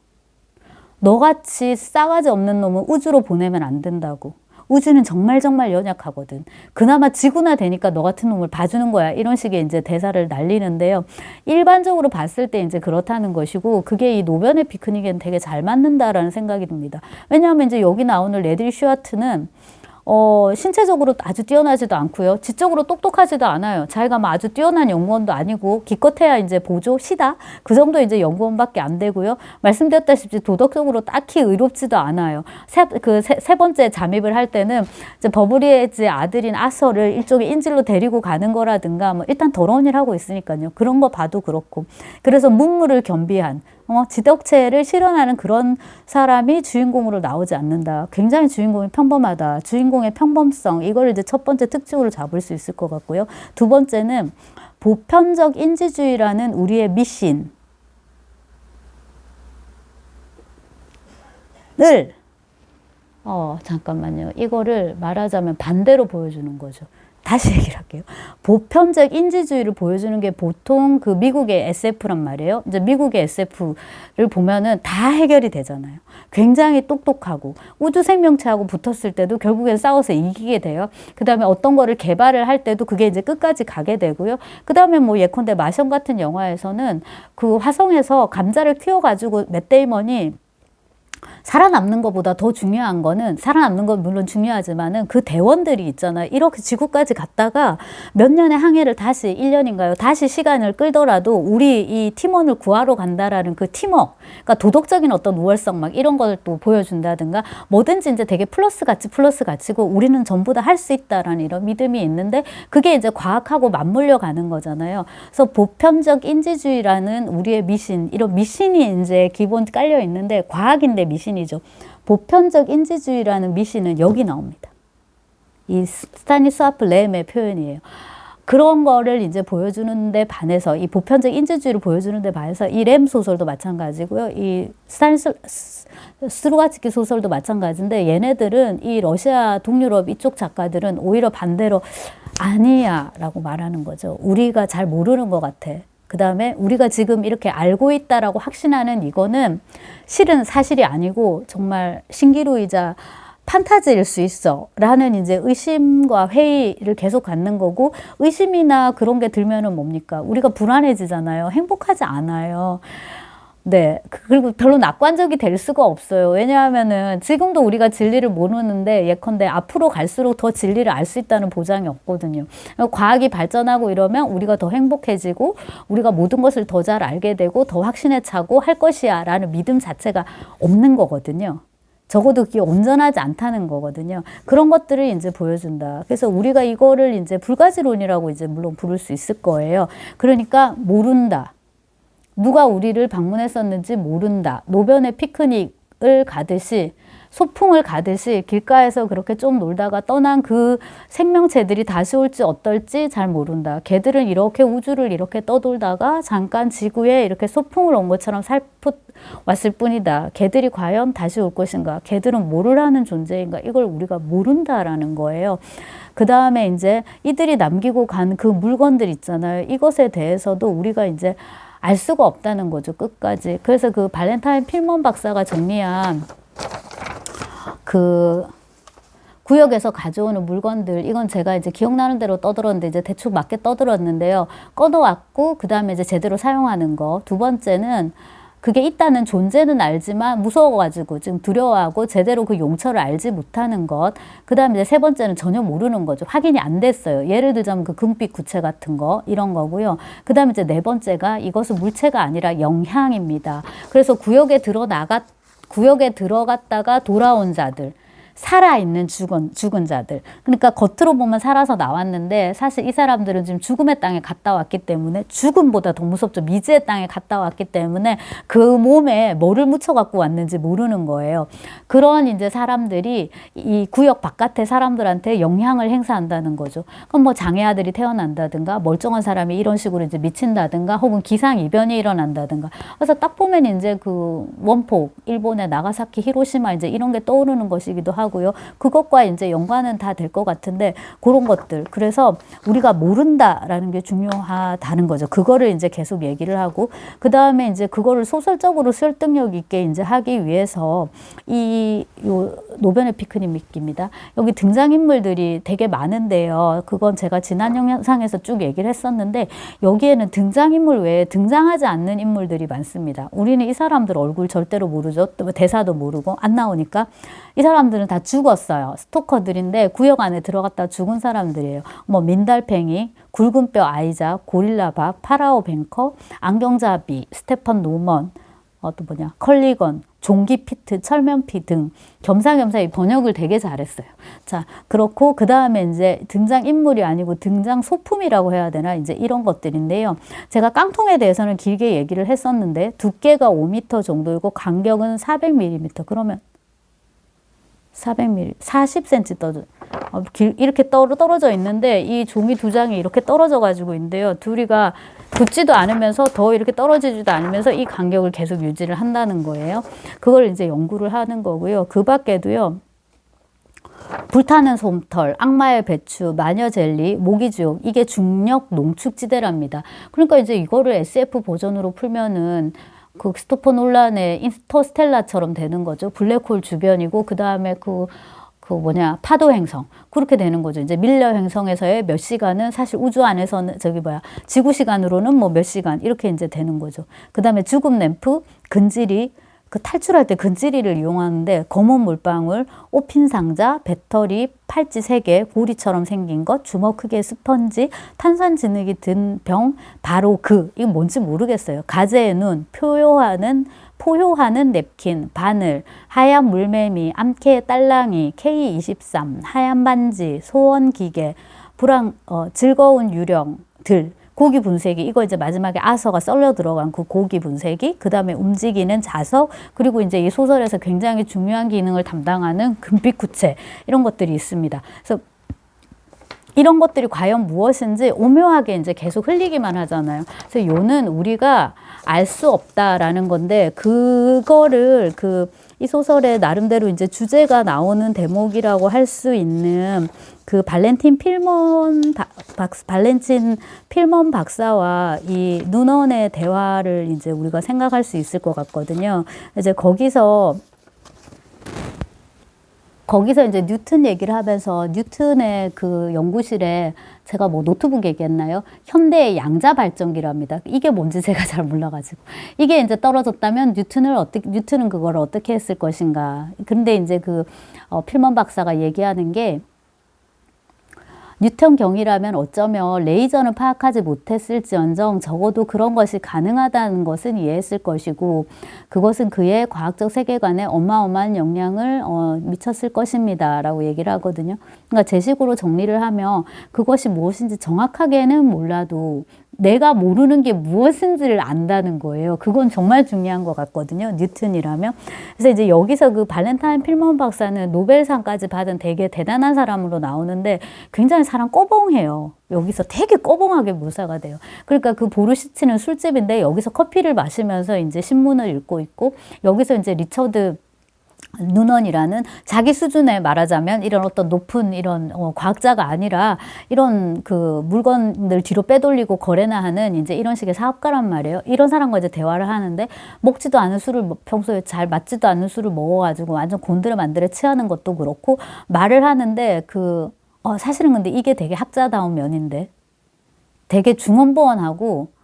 너같이 싸가지 없는 놈은 우주로 보내면 안 된다고. 우주는 정말 연약하거든. 그나마 지구나 되니까 너 같은 놈을 봐주는 거야. 이런 식의 이제 대사를 날리는데요. 일반적으로 봤을 때 이제 그렇다는 것이고, 그게 이 노변의 피크닉에는 되게 잘 맞는다라는 생각이 듭니다. 왜냐하면 이제 여기 나오는 레드리 슈와트는 신체적으로 아주 뛰어나지도 않고요. 지적으로 똑똑하지도 않아요. 자기가 뭐 아주 뛰어난 연구원도 아니고 기껏해야 이제 보조, 시다 그 정도 이제 연구원밖에 안 되고요. 말씀드렸다시피 도덕적으로 딱히 의롭지도 않아요. 세 번째 잠입을 할 때는 이제 버브리의 아들인 아서를 일종의 인질로 데리고 가는 거라든가 뭐 일단 더러운 일 하고 있으니까요. 그런 거 봐도 그렇고. 그래서 문무를 겸비한 지덕체를 실현하는 그런 사람이 주인공으로 나오지 않는다. 굉장히 주인공이 평범하다. 주인공의 평범성, 이걸 이제 첫 번째 특징으로 잡을 수 있을 것 같고요. 두 번째는 보편적 인지주의라는 우리의 미신을 잠깐만요. 이거를 말하자면 반대로 보여주는 거죠. 다시 얘기를 할게요. 보편적 인지주의를 보여주는 게 보통 그 미국의 SF란 말이에요. 이제 미국의 SF를 보면은 다 해결이 되잖아요. 굉장히 똑똑하고 우주 생명체하고 붙었을 때도 결국엔 싸워서 이기게 돼요. 그 다음에 어떤 거를 개발을 할 때도 그게 이제 끝까지 가게 되고요. 그 다음에 뭐 예컨대 마션 같은 영화에서는 그 화성에서 감자를 키워가지고 맷 데이먼이 살아남는 것보다 더 중요한 거는, 살아남는 건 물론 중요하지만은 그 대원들이 있잖아요. 이렇게 지구까지 갔다가 몇 년의 항해를 다시 1년인가요? 다시 시간을 끌더라도 우리 이 팀원을 구하러 간다라는 그 팀워크, 그러니까 도덕적인 어떤 우월성 막 이런 걸 또 보여준다든가 뭐든지 이제 되게 플러스 가치고 우리는 전부 다 할 수 있다라는 이런 믿음이 있는데 그게 이제 과학하고 맞물려 가는 거잖아요. 그래서 보편적 인지주의라는 우리의 미신, 이런 미신이 이제 기본 깔려 있는데 과학인데 미신이죠. 보편적 인지주의라는 미신은 여기 나옵니다. 이 스타니스와프 램의 표현이에요. 그런 거를 이제 보여주는데 반해서, 이 보편적 인지주의를 보여주는데 반해서 이 램 소설도 마찬가지고요. 이 스루가츠키 소설도 마찬가지인데 얘네들은 이 러시아 동유럽 이쪽 작가들은 오히려 반대로 아니야 라고 말하는 거죠. 우리가 잘 모르는 것 같아. 그 다음에 우리가 지금 이렇게 알고 있다라고 확신하는 이거는 실은 사실이 아니고 정말 신기루이자 판타지일 수 있어 라는 이제 의심과 회의를 계속 갖는 거고, 의심이나 그런 게 들면은 뭡니까? 우리가 불안해지잖아요. 행복하지 않아요. 네. 그리고 별로 낙관적이 될 수가 없어요. 왜냐하면은 지금도 우리가 진리를 모르는데 예컨대 앞으로 갈수록 더 진리를 알 수 있다는 보장이 없거든요. 과학이 발전하고 이러면 우리가 더 행복해지고 우리가 모든 것을 더 잘 알게 되고 더 확신에 차고 할 것이야 라는 믿음 자체가 없는 거거든요. 적어도 그게 온전하지 않다는 거거든요. 그런 것들을 이제 보여준다. 그래서 우리가 이거를 이제 불가지론이라고 이제 물론 부를 수 있을 거예요. 그러니까 모른다. 누가 우리를 방문했었는지 모른다. 노변의 피크닉을 가듯이, 소풍을 가듯이 길가에서 그렇게 좀 놀다가 떠난 그 생명체들이 다시 올지 어떨지 잘 모른다. 걔들은 이렇게 우주를 이렇게 떠돌다가 잠깐 지구에 이렇게 소풍을 온 것처럼 살풋 왔을 뿐이다. 걔들이 과연 다시 올 것인가? 걔들은 뭐를 하는 존재인가? 이걸 우리가 모른다라는 거예요. 그 다음에 이제 이들이 남기고 간 그 물건들 있잖아요. 이것에 대해서도 우리가 이제 알 수가 없다는 거죠, 끝까지. 그래서 그 발렌타인 필먼 박사가 정리한 그 구역에서 가져오는 물건들, 이건 제가 이제 기억나는 대로 떠들었는데 이제 대충 맞게 떠들었는데요. 꺼놓았고 그 다음에 이제 제대로 사용하는 거. 두 번째는 그게 있다는 존재는 알지만 무서워가지고 지금 두려워하고 제대로 그 용처를 알지 못하는 것. 그 다음에 이제 세 번째는 전혀 모르는 거죠. 확인이 안 됐어요. 예를 들자면 그 금빛 구체 같은 거, 이런 거고요. 그 다음에 이제 네 번째가 이것은 물체가 아니라 영향입니다. 그래서 구역에 들어갔다가 돌아온 자들, 살아있는 죽은 자들. 그러니까 겉으로 보면 살아서 나왔는데 사실 이 사람들은 지금 죽음의 땅에 갔다 왔기 때문에, 죽음보다 더 무섭죠. 미지의 땅에 갔다 왔기 때문에 그 몸에 뭐를 묻혀 갖고 왔는지 모르는 거예요. 그런 이제 사람들이 이 구역 바깥의 사람들한테 영향을 행사한다는 거죠. 그럼 뭐 장애아들이 태어난다든가 멀쩡한 사람이 이런 식으로 이제 미친다든가 혹은 기상이변이 일어난다든가. 그래서 딱 보면 이제 그 원폭, 일본의 나가사키, 히로시마 이제 이런 게 떠오르는 것이기도 하고 고요. 그것과 이제 연관은 다 될 것 같은데 그런 것들. 그래서 우리가 모른다라는 게 중요하다는 거죠. 그거를 이제 계속 얘기를 하고 그 다음에 이제 그거를 소설적으로 설득력 있게 이제 하기 위해서 요 노변의 피크닉입니다. 여기 등장인물들이 되게 많은데요. 그건 제가 지난 영상에서 쭉 얘기를 했었는데 여기에는 등장인물 외에 등장하지 않는 인물들이 많습니다. 우리는 이 사람들 얼굴 절대로 모르죠. 또 대사도 모르고 안 나오니까. 이 사람들은 다 죽었어요. 스토커들인데 구역 안에 들어갔다 죽은 사람들이에요. 뭐 민달팽이, 굵은 뼈 아이작, 고릴라박, 파라오 뱅커, 안경잡이, 스테판 노먼, 또 뭐냐, 컬리건, 종기 피트, 철면피 등 겸사겸사 이 번역을 되게 잘했어요. 자, 그렇고 그 다음에 이제 등장 인물이 아니고 등장 소품이라고 해야 되나, 이제 이런 것들인데요. 제가 깡통에 대해서는 길게 얘기를 했었는데 두께가 5m 정도이고 간격은 400mm. 그러면 400mm, 40cm 떠져. 이렇게 떨어져 있는데 이 종이 두 장이 이렇게 떨어져 가지고 있는데요. 둘이가 붙지도 않으면서 더 이렇게 떨어지지도 않으면서 이 간격을 계속 유지를 한다는 거예요. 그걸 이제 연구를 하는 거고요. 그 밖에도요. 불타는 솜털, 악마의 배추, 마녀 젤리, 모기지옥, 이게 중력 농축지대랍니다. 그러니까 이제 이거를 SF 버전으로 풀면은 그 크리스토퍼 놀란의 인터스텔라처럼 되는 거죠. 블랙홀 주변이고 그 다음에 그 파도 행성 그렇게 되는 거죠. 이제 밀러 행성에서의 몇 시간은 사실 우주 안에서는 지구 시간으로는 뭐 몇 시간 이렇게 이제 되는 거죠. 그 다음에 죽음 램프, 근지리, 그 탈출할 때 근찌리를 이용하는데 검은 물방울, 옷핀 상자, 배터리, 팔찌 3개, 고리처럼 생긴 것, 주먹 크기의 스펀지, 탄산 진흙이 든 병, 바로 이건 뭔지 모르겠어요. 가재의 눈, 포효하는 냅킨, 바늘, 하얀 물매미, 암캐의 딸랑이, K23, 하얀 반지, 소원 기계, 즐거운 유령, 고기 분쇄기, 이거 이제 마지막에 아서가 썰려 들어간 그 고기 분쇄기, 그 다음에 움직이는 자석, 그리고 이제 이 소설에서 굉장히 중요한 기능을 담당하는 금빛 구체, 이런 것들이 있습니다. 그래서 이런 것들이 과연 무엇인지 오묘하게 이제 계속 흘리기만 하잖아요. 그래서 요는 우리가 알 수 없다라는 건데, 그거를 이 소설의 나름대로 이제 주제가 나오는 대목이라고 할 수 있는 그 발렌틴 필먼 박사와 이 눈원의 대화를 이제 우리가 생각할 수 있을 것 같거든요. 이제 거기서 이제 뉴턴 얘기를 하면서 뉴턴의 그 연구실에 제가 뭐 노트북 얘기했나요? 현대의 양자 발전기랍니다. 이게 뭔지 제가 잘 몰라가지고. 이게 이제 떨어졌다면 뉴턴은 그걸 어떻게 했을 것인가. 근데 이제 필먼 박사가 얘기하는 게, 뉴턴 경이라면 어쩌면 레이저는 파악하지 못했을지언정 적어도 그런 것이 가능하다는 것은 이해했을 것이고, 그것은 그의 과학적 세계관에 어마어마한 영향을 미쳤을 것입니다 라고 얘기를 하거든요. 그러니까 제 식으로 정리를 하면, 그것이 무엇인지 정확하게는 몰라도 내가 모르는 게 무엇인지를 안다는 거예요. 그건 정말 중요한 것 같거든요. 뉴턴이라면. 그래서 이제 여기서 그 발렌타인 필먼 박사는 노벨상까지 받은 되게 대단한 사람으로 나오는데, 굉장히 사람 꺼벙해요. 여기서 되게 꺼벙하게 묘사가 돼요. 그러니까 그 보르시치는 술집인데 여기서 커피를 마시면서 이제 신문을 읽고 있고, 여기서 이제 리처드 눈원이라는 자기 수준에 말하자면 이런 어떤 높은 이런 과학자가 아니라 이런 그 물건들 뒤로 빼돌리고 거래나 하는 이제 이런 식의 사업가란 말이에요. 이런 사람과 이제 대화를 하는데, 먹지도 않은 술을, 평소에 잘 맞지도 않은 술을 먹어가지고 완전 곤드레만드레 취하는 것도 그렇고, 말을 하는데 사실은 근데 이게 되게 학자다운 면인데, 되게 중언부언하고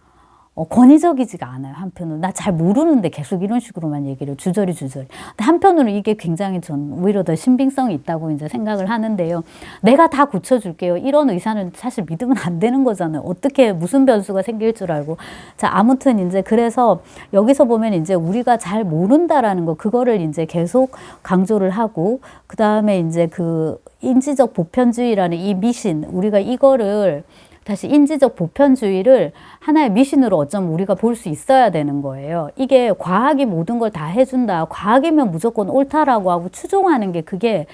권위적이지가 않아요. 한편으로 나 잘 모르는데 계속 이런 식으로만 얘기를 주저리. 근데 한편으로 이게 굉장히 전 오히려 더 신빙성이 있다고 이제 생각을 하는데요. 내가 다 고쳐줄게요. 이런 의사는 사실 믿으면 안 되는 거잖아요. 어떻게 무슨 변수가 생길 줄 알고. 자, 아무튼 이제 그래서 여기서 보면 이제 우리가 잘 모른다라는 거, 그거를 이제 계속 강조를 하고, 그 다음에 이제 그 인지적 보편주의라는 이 미신, 우리가 이거를 다시 인지적 보편주의를 하나의 미신으로 어쩌면 우리가 볼 수 있어야 되는 거예요. 이게 과학이 모든 걸 다 해준다, 과학이면 무조건 옳다라고 하고 추종하는 게 그게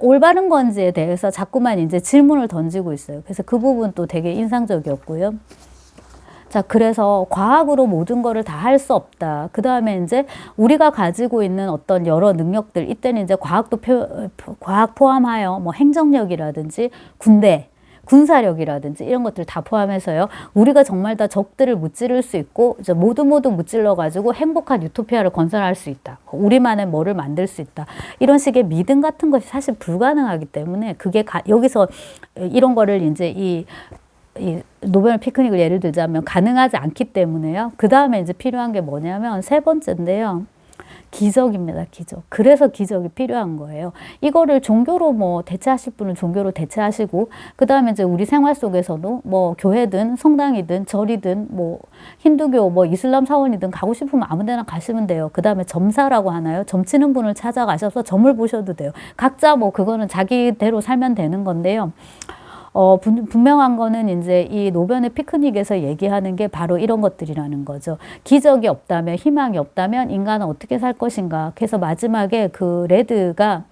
올바른 건지에 대해서 자꾸만 이제 질문을 던지고 있어요. 그래서 그 부분 또 되게 인상적이었고요. 자, 그래서 과학으로 모든 거를 다 할 수 없다. 그 다음에 이제 우리가 가지고 있는 어떤 여러 능력들, 이때는 이제 과학 포함하여 뭐 행정력이라든지 군사력이라든지 이런 것들 다 포함해서요. 우리가 정말 다 적들을 무찌를 수 있고, 이제 모두 무찔러가지고 행복한 유토피아를 건설할 수 있다. 우리만의 뭐를 만들 수 있다. 이런 식의 믿음 같은 것이 사실 불가능하기 때문에, 그게 여기서 이런 거를 이제 이 노벨 피크닉을 예를 들자면 가능하지 않기 때문에요. 그 다음에 이제 필요한 게 뭐냐면 세 번째인데요. 기적입니다. 기적. 그래서 기적이 필요한 거예요. 이거를 종교로 뭐 대체하실 분은 종교로 대체하시고, 그 다음에 이제 우리 생활 속에서도 뭐 교회든 성당이든 절이든 뭐 힌두교 뭐 이슬람 사원이든 가고 싶으면 아무 데나 가시면 돼요. 그 다음에 점사라고 하나요? 점치는 분을 찾아가셔서 점을 보셔도 돼요. 각자 뭐 그거는 자기대로 살면 되는 건데요. 분명한 거는 이제 이 노변의 피크닉에서 얘기하는 게 바로 이런 것들이라는 거죠. 기적이 없다면, 희망이 없다면 인간은 어떻게 살 것인가. 그래서 마지막에 그 레드가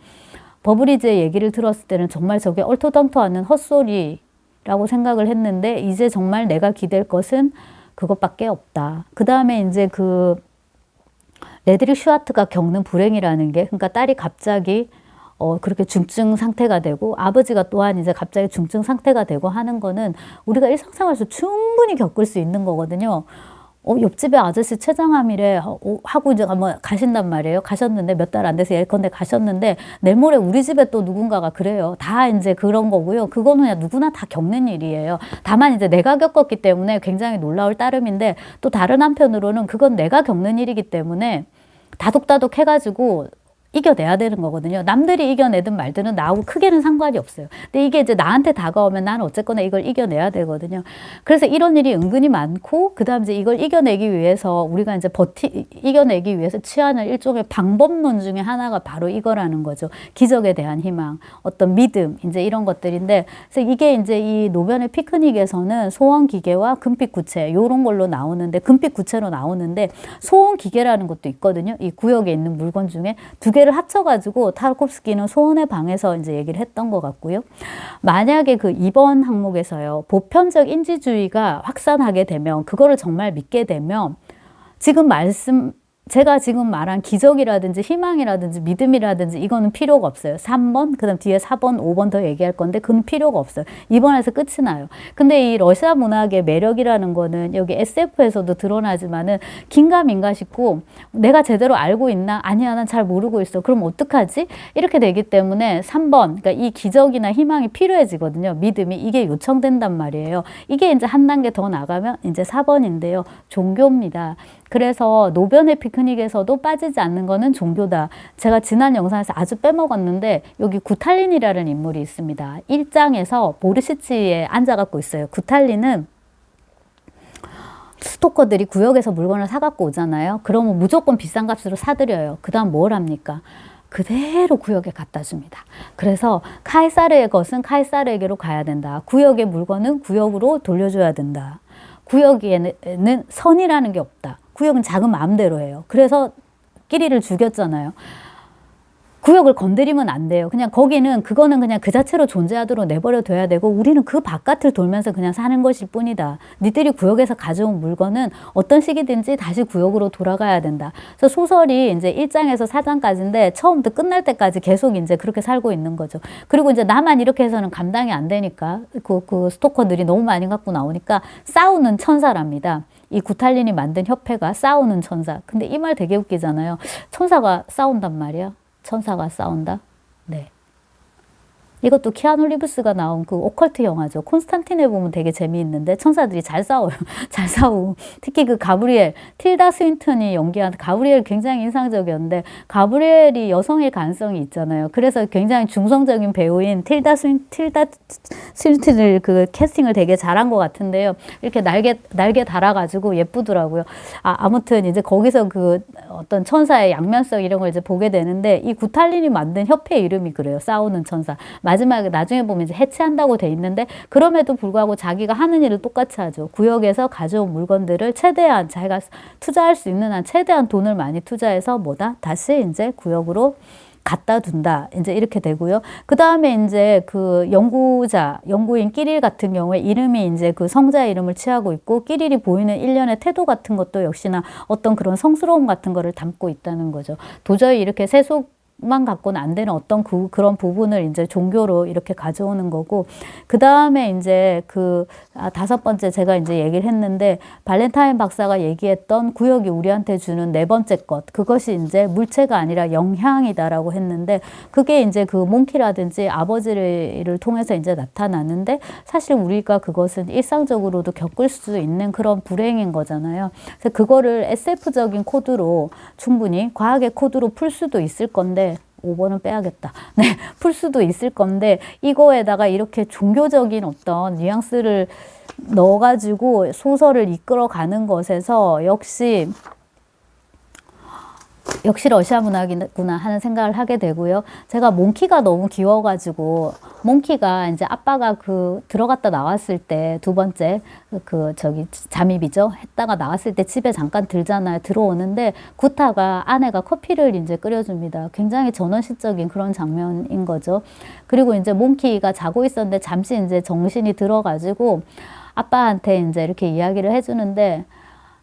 버브리즈의 얘기를 들었을 때는 정말 저게 얼토당토 않는 헛소리라고 생각을 했는데, 이제 정말 내가 기댈 것은 그것밖에 없다. 그 다음에 이제 그 레드릭 슈와트가 겪는 불행이라는 게, 그러니까 딸이 갑자기 그렇게 중증 상태가 되고, 아버지가 또한 이제 갑자기 중증 상태가 되고 하는 거는 우리가 일상생활에서 충분히 겪을 수 있는 거거든요. 옆집에 아저씨 췌장암이래 하고 이제 한번 가신단 말이에요. 가셨는데 몇 달 안 돼서 예컨대 가셨는데, 내일 모레 우리 집에 또 누군가가 그래요. 다 이제 그런 거고요. 그거는 그냥 누구나 다 겪는 일이에요. 다만 이제 내가 겪었기 때문에 굉장히 놀라울 따름인데, 또 다른 한편으로는 그건 내가 겪는 일이기 때문에 다독다독 해가지고 이겨내야 되는 거거든요. 남들이 이겨내든 말든 나하고 크게는 상관이 없어요. 근데 이게 이제 나한테 다가오면 나는 어쨌거나 이걸 이겨내야 되거든요. 그래서 이런 일이 은근히 많고, 그 다음 이제 이걸 이겨내기 위해서 우리가 이제 이겨내기 위해서 취하는 일종의 방법론 중에 하나가 바로 이거라는 거죠. 기적에 대한 희망, 어떤 믿음, 이제 이런 것들인데, 그래서 이게 이제 이 노변의 피크닉에서는 소원 기계와 금빛 구체, 요런 걸로 나오는데, 금빛 구체로 나오는데, 소원 기계라는 것도 있거든요. 이 구역에 있는 물건 중에 두 개를 합쳐가지고 타르콥스키는 소원의 방에서 이제 얘기를 했던 것 같고요. 만약에 그 2번 항목에서요, 보편적 인지주의가 확산하게 되면, 그거를 정말 믿게 되면, 제가 지금 말한 기적이라든지 희망이라든지 믿음이라든지 이거는 필요가 없어요. 3번, 그 다음 뒤에 4번, 5번 더 얘기할 건데 그건 필요가 없어요. 2번에서 끝이 나요. 근데 이 러시아 문학의 매력이라는 거는 여기 SF에서도 드러나지만은 긴가민가 싶고, 내가 제대로 알고 있나? 아니야, 난 잘 모르고 있어. 그럼 어떡하지? 이렇게 되기 때문에 3번, 그러니까 이 기적이나 희망이 필요해지거든요. 믿음이. 이게 요청된단 말이에요. 이게 이제 한 단계 더 나가면 이제 4번인데요. 종교입니다. 그래서 노변의 피크닉에서도 빠지지 않는 거는 종교다. 제가 지난 영상에서 아주 빼먹었는데 여기 구탈린이라는 인물이 있습니다. 1장에서 보르시치에 앉아갖고 있어요. 구탈린은 스토커들이 구역에서 물건을 사갖고 오잖아요. 그러면 무조건 비싼 값으로 사드려요. 그 다음 뭘 합니까? 그대로 구역에 갖다 줍니다. 그래서 카이사르의 것은 카이사르에게로 가야 된다. 구역의 물건은 구역으로 돌려줘야 된다. 구역에는 선이라는 게 없다. 구역은 자기 마음대로 해요. 그래서 끼리를 죽였잖아요. 구역을 건드리면 안 돼요. 그냥 그거는 그냥 그 자체로 존재하도록 내버려 둬야 되고, 우리는 그 바깥을 돌면서 그냥 사는 것일 뿐이다. 니들이 구역에서 가져온 물건은 어떤 시기든지 다시 구역으로 돌아가야 된다. 그래서 소설이 이제 1장에서 4장까지인데 처음부터 끝날 때까지 계속 이제 그렇게 살고 있는 거죠. 그리고 이제 나만 이렇게 해서는 감당이 안 되니까 그 스토커들이 너무 많이 갖고 나오니까 싸우는 천사랍니다. 이 구탈린이 만든 협회가 싸우는 천사. 근데 이 말 되게 웃기잖아요. 천사가 싸운단 말이야. 천사가 싸운다? 네. 이것도 키아누 리브스가 나온 그 오컬트 영화죠. 콘스탄틴에 보면 되게 재미있는데 천사들이 잘 싸워요. 잘 싸우고. 특히 그 가브리엘, 틸다 스윈턴이 연기한 가브리엘 굉장히 인상적이었는데, 가브리엘이 여성의 가능성이 있잖아요. 그래서 굉장히 중성적인 배우인 틸다 스윈턴을 그 캐스팅을 되게 잘한 것 같은데요. 이렇게 날개 달아가지고 예쁘더라고요. 아무튼 이제 거기서 그 어떤 천사의 양면성 이런 걸 이제 보게 되는데, 이 구탈린이 만든 협회 이름이 그래요. 싸우는 천사. 마지막에 나중에 보면 이제 해체한다고 돼 있는데, 그럼에도 불구하고 자기가 하는 일을 똑같이 하죠. 구역에서 가져온 물건들을 최대한 자기가 투자할 수 있는 한 최대한 돈을 많이 투자해서 다시 이제 구역으로 갖다 둔다. 이제 이렇게 되고요. 그 다음에 이제 그 연구인 끼릴 같은 경우에 이름이 이제 그 성자의 이름을 취하고 있고, 끼릴이 보이는 일련의 태도 같은 것도 역시나 어떤 그런 성스러움 같은 거를 담고 있다는 거죠. 도저히 이렇게 세속만 갖고는 안 되는 어떤 그런 부분을 이제 종교로 이렇게 가져오는 거고, 그 다음에 이제 다섯 번째 제가 이제 얘기를 했는데, 발렌타인 박사가 얘기했던 구역이 우리한테 주는 네 번째 것, 그것이 이제 물체가 아니라 영향이다라고 했는데, 그게 이제 그 몽키라든지 아버지를 통해서 이제 나타나는데, 사실 우리가 그것은 일상적으로도 겪을 수 있는 그런 불행인 거잖아요. 그래서 그거를 SF적인 코드로 충분히 과학의 코드로 풀 수도 있을 건데, 5번은 빼야겠다. 네, 풀 수도 있을 건데, 이거에다가 이렇게 종교적인 어떤 뉘앙스를 넣어가지고 소설을 이끌어가는 것에서 역시 러시아 문학이구나 하는 생각을 하게 되고요. 제가 몽키가 너무 귀여워가지고, 몽키가 이제 아빠가 들어갔다 나왔을 때 두 번째 잠입이죠. 했다가 나왔을 때 집에 잠깐 들잖아요. 들어오는데 구타가 아내가 커피를 이제 끓여줍니다. 굉장히 전원시적인 그런 장면인 거죠. 그리고 이제 몽키가 자고 있었는데 잠시 이제 정신이 들어가지고 아빠한테 이제 이렇게 이야기를 해주는데,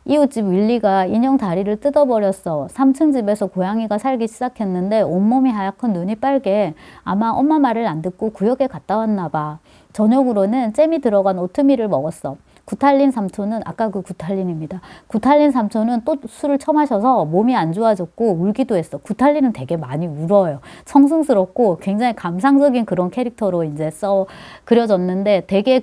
이웃집 윌리가 인형 다리를 뜯어버렸어. 3층 집에서 고양이가 살기 시작했는데 온몸이 하얗고 눈이 빨개. 아마 엄마 말을 안 듣고 구역에 갔다 왔나 봐. 저녁으로는 잼이 들어간 오트밀을 먹었어. 구탈린 삼촌은, 아까 그 구탈린입니다. 구탈린 삼촌은 또 술을 처마셔서 몸이 안 좋아졌고 울기도 했어. 구탈린은 되게 많이 울어요. 성승스럽고 굉장히 감상적인 그런 캐릭터로 이제 그려졌는데, 되게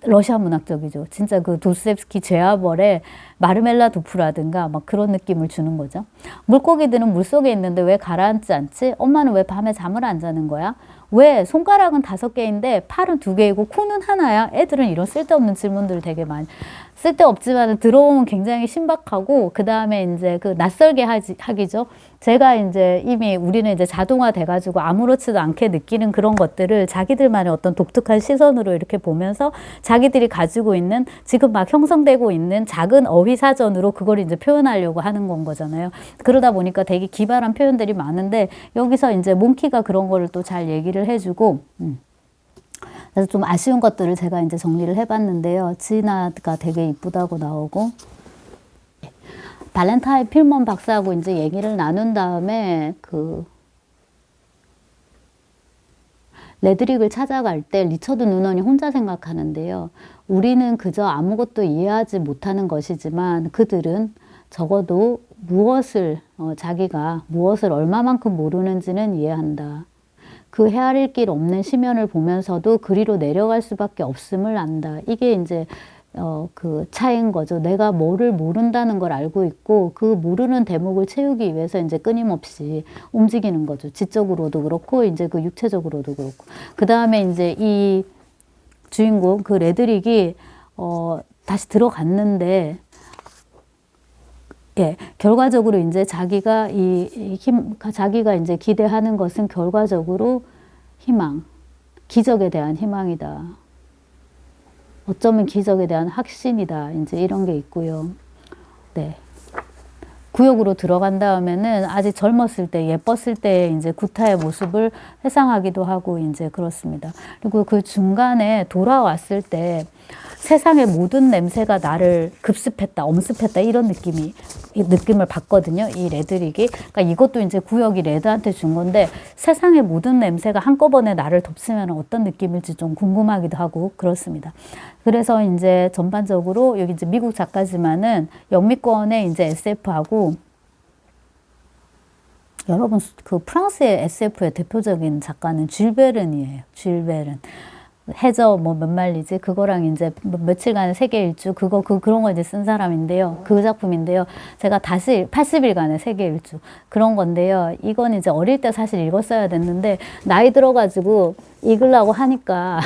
러시아 문학적이죠. 진짜 그 도스토옙스키 죄와벌의 마르멜라 두프라든가 막 그런 느낌을 주는 거죠. 물고기들은 물속에 있는데 왜 가라앉지 않지? 엄마는 왜 밤에 잠을 안 자는 거야? 왜 손가락은 5개인데 팔은 2개이고 코는 하나야? 애들은 이런 쓸데없는 질문들을 되게 많이, 쓸데없지만 들어오면 굉장히 신박하고, 그 다음에 이제 그 낯설게 하기죠. 제가 이제 이미 우리는 이제 자동화 돼가지고 아무렇지도 않게 느끼는 그런 것들을 자기들만의 어떤 독특한 시선으로 이렇게 보면서 자기들이 가지고 있는 지금 막 형성되고 있는 작은 어휘 사전으로 그걸 이제 표현하려고 하는 건 거잖아요. 그러다 보니까 되게 기발한 표현들이 많은데, 여기서 이제 몽키가 그런 거를 또 잘 얘기를 해주고, 그래서 좀 아쉬운 것들을 제가 이제 정리를 해봤는데요. 지나가 되게 이쁘다고 나오고, 발렌타인 필먼 박사하고 이제 얘기를 나눈 다음에 그 레드릭을 찾아갈 때 리처드 누넌이 혼자 생각하는데요. 우리는 그저 아무것도 이해하지 못하는 것이지만 그들은 적어도 자기가 무엇을 얼마만큼 모르는지는 이해한다. 그 헤아릴 길 없는 심연을 보면서도 그리로 내려갈 수밖에 없음을 안다. 이게 이제 그 차이인 거죠. 내가 뭐를 모른다는 걸 알고 있고 그 모르는 대목을 채우기 위해서 이제 끊임없이 움직이는 거죠. 지적으로도 그렇고 이제 그 육체적으로도 그렇고. 그 다음에 이제 이 주인공 그 레드릭이 다시 들어갔는데, 예, 결과적으로 이제 자기가 자기가 이제 기대하는 것은 결과적으로 희망, 기적에 대한 희망이다. 어쩌면 기적에 대한 확신이다. 이제 이런 게 있고요. 네. 구역으로 들어간 다음에는 아직 젊었을 때, 예뻤을 때 이제 구타의 모습을 회상하기도 하고 이제 그렇습니다. 그리고 그 중간에 돌아왔을 때 세상의 모든 냄새가 나를 급습했다, 엄습했다 이런 느낌을 받거든요. 이 레드릭이. 그러니까 이것도 이제 구역이 레드한테 준 건데, 세상의 모든 냄새가 한꺼번에 나를 덮치면 어떤 느낌일지 좀 궁금하기도 하고 그렇습니다. 그래서 이제 전반적으로 여기 이제 미국 작가지만은 영미권의 이제 SF하고, 여러분 그 프랑스의 SF의 대표적인 작가는 줄 베른이에요. 줄 베른. 해저 뭐 몇 말리지 그거랑 이제 며칠간의 세계 일주 그런 거 이제 쓴 사람인데요. 그 작품인데요. 제가 다시 80일간의 세계 일주 그런 건데요. 이건 이제 어릴 때 사실 읽었어야 됐는데 나이 들어가지고 읽으려고 하니까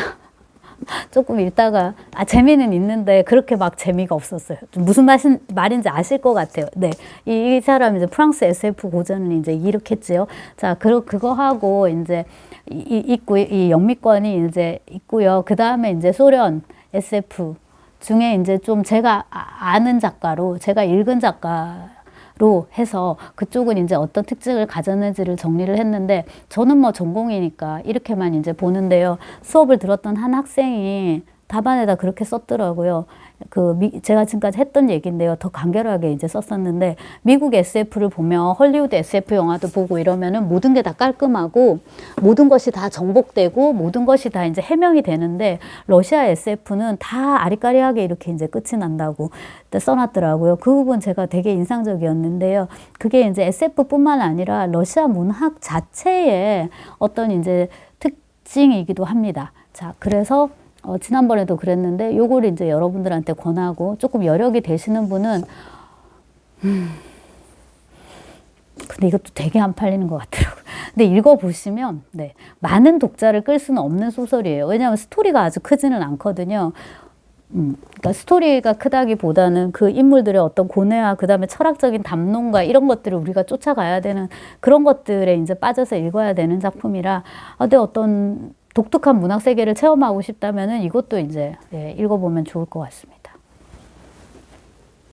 조금 읽다가 재미는 있는데 그렇게 막 재미가 없었어요. 무슨 말인지 아실 것 같아요. 네, 이 사람 이제 프랑스 SF 고전을 이제 일으켰지요. 자, 그거 하고 이제 있고 이 영미권이 이제 있고요. 그 다음에 이제 소련 SF 중에 이제 좀 제가 아는 작가로 제가 읽은 작가로 해서 그쪽은 이제 어떤 특징을 가졌는지를 정리를 했는데, 저는 뭐 전공이니까 이렇게만 이제 보는데요. 수업을 들었던 한 학생이 답안에다 그렇게 썼더라고요. 제가 지금까지 했던 얘기인데요. 더 간결하게 이제 썼었는데, 미국 SF를 보면 헐리우드 SF 영화도 보고 이러면은 모든 게 다 깔끔하고 모든 것이 다 정복되고 모든 것이 다 이제 해명이 되는데, 러시아 SF는 다 아리까리하게 이렇게 이제 끝이 난다고 써놨더라고요. 그 부분 제가 되게 인상적이었는데요. 그게 이제 SF뿐만 아니라 러시아 문학 자체의 어떤 이제 특징이기도 합니다. 자, 그래서 지난번에도 그랬는데 요걸 이제 여러분들한테 권하고, 조금 여력이 되시는 분은 근데 이것도 되게 안 팔리는 것 같더라고요. 근데 읽어보시면 네, 많은 독자를 끌 수는 없는 소설이에요. 왜냐하면 스토리가 아주 크지는 않거든요. 그러니까 스토리가 크다기보다는 그 인물들의 어떤 고뇌와 그 다음에 철학적인 담론과 이런 것들을 우리가 쫓아가야 되는 그런 것들에 이제 빠져서 읽어야 되는 작품이라, 근데 어떤 독특한 문학 세계를 체험하고 싶다면은 이것도 이제 읽어보면 좋을 것 같습니다.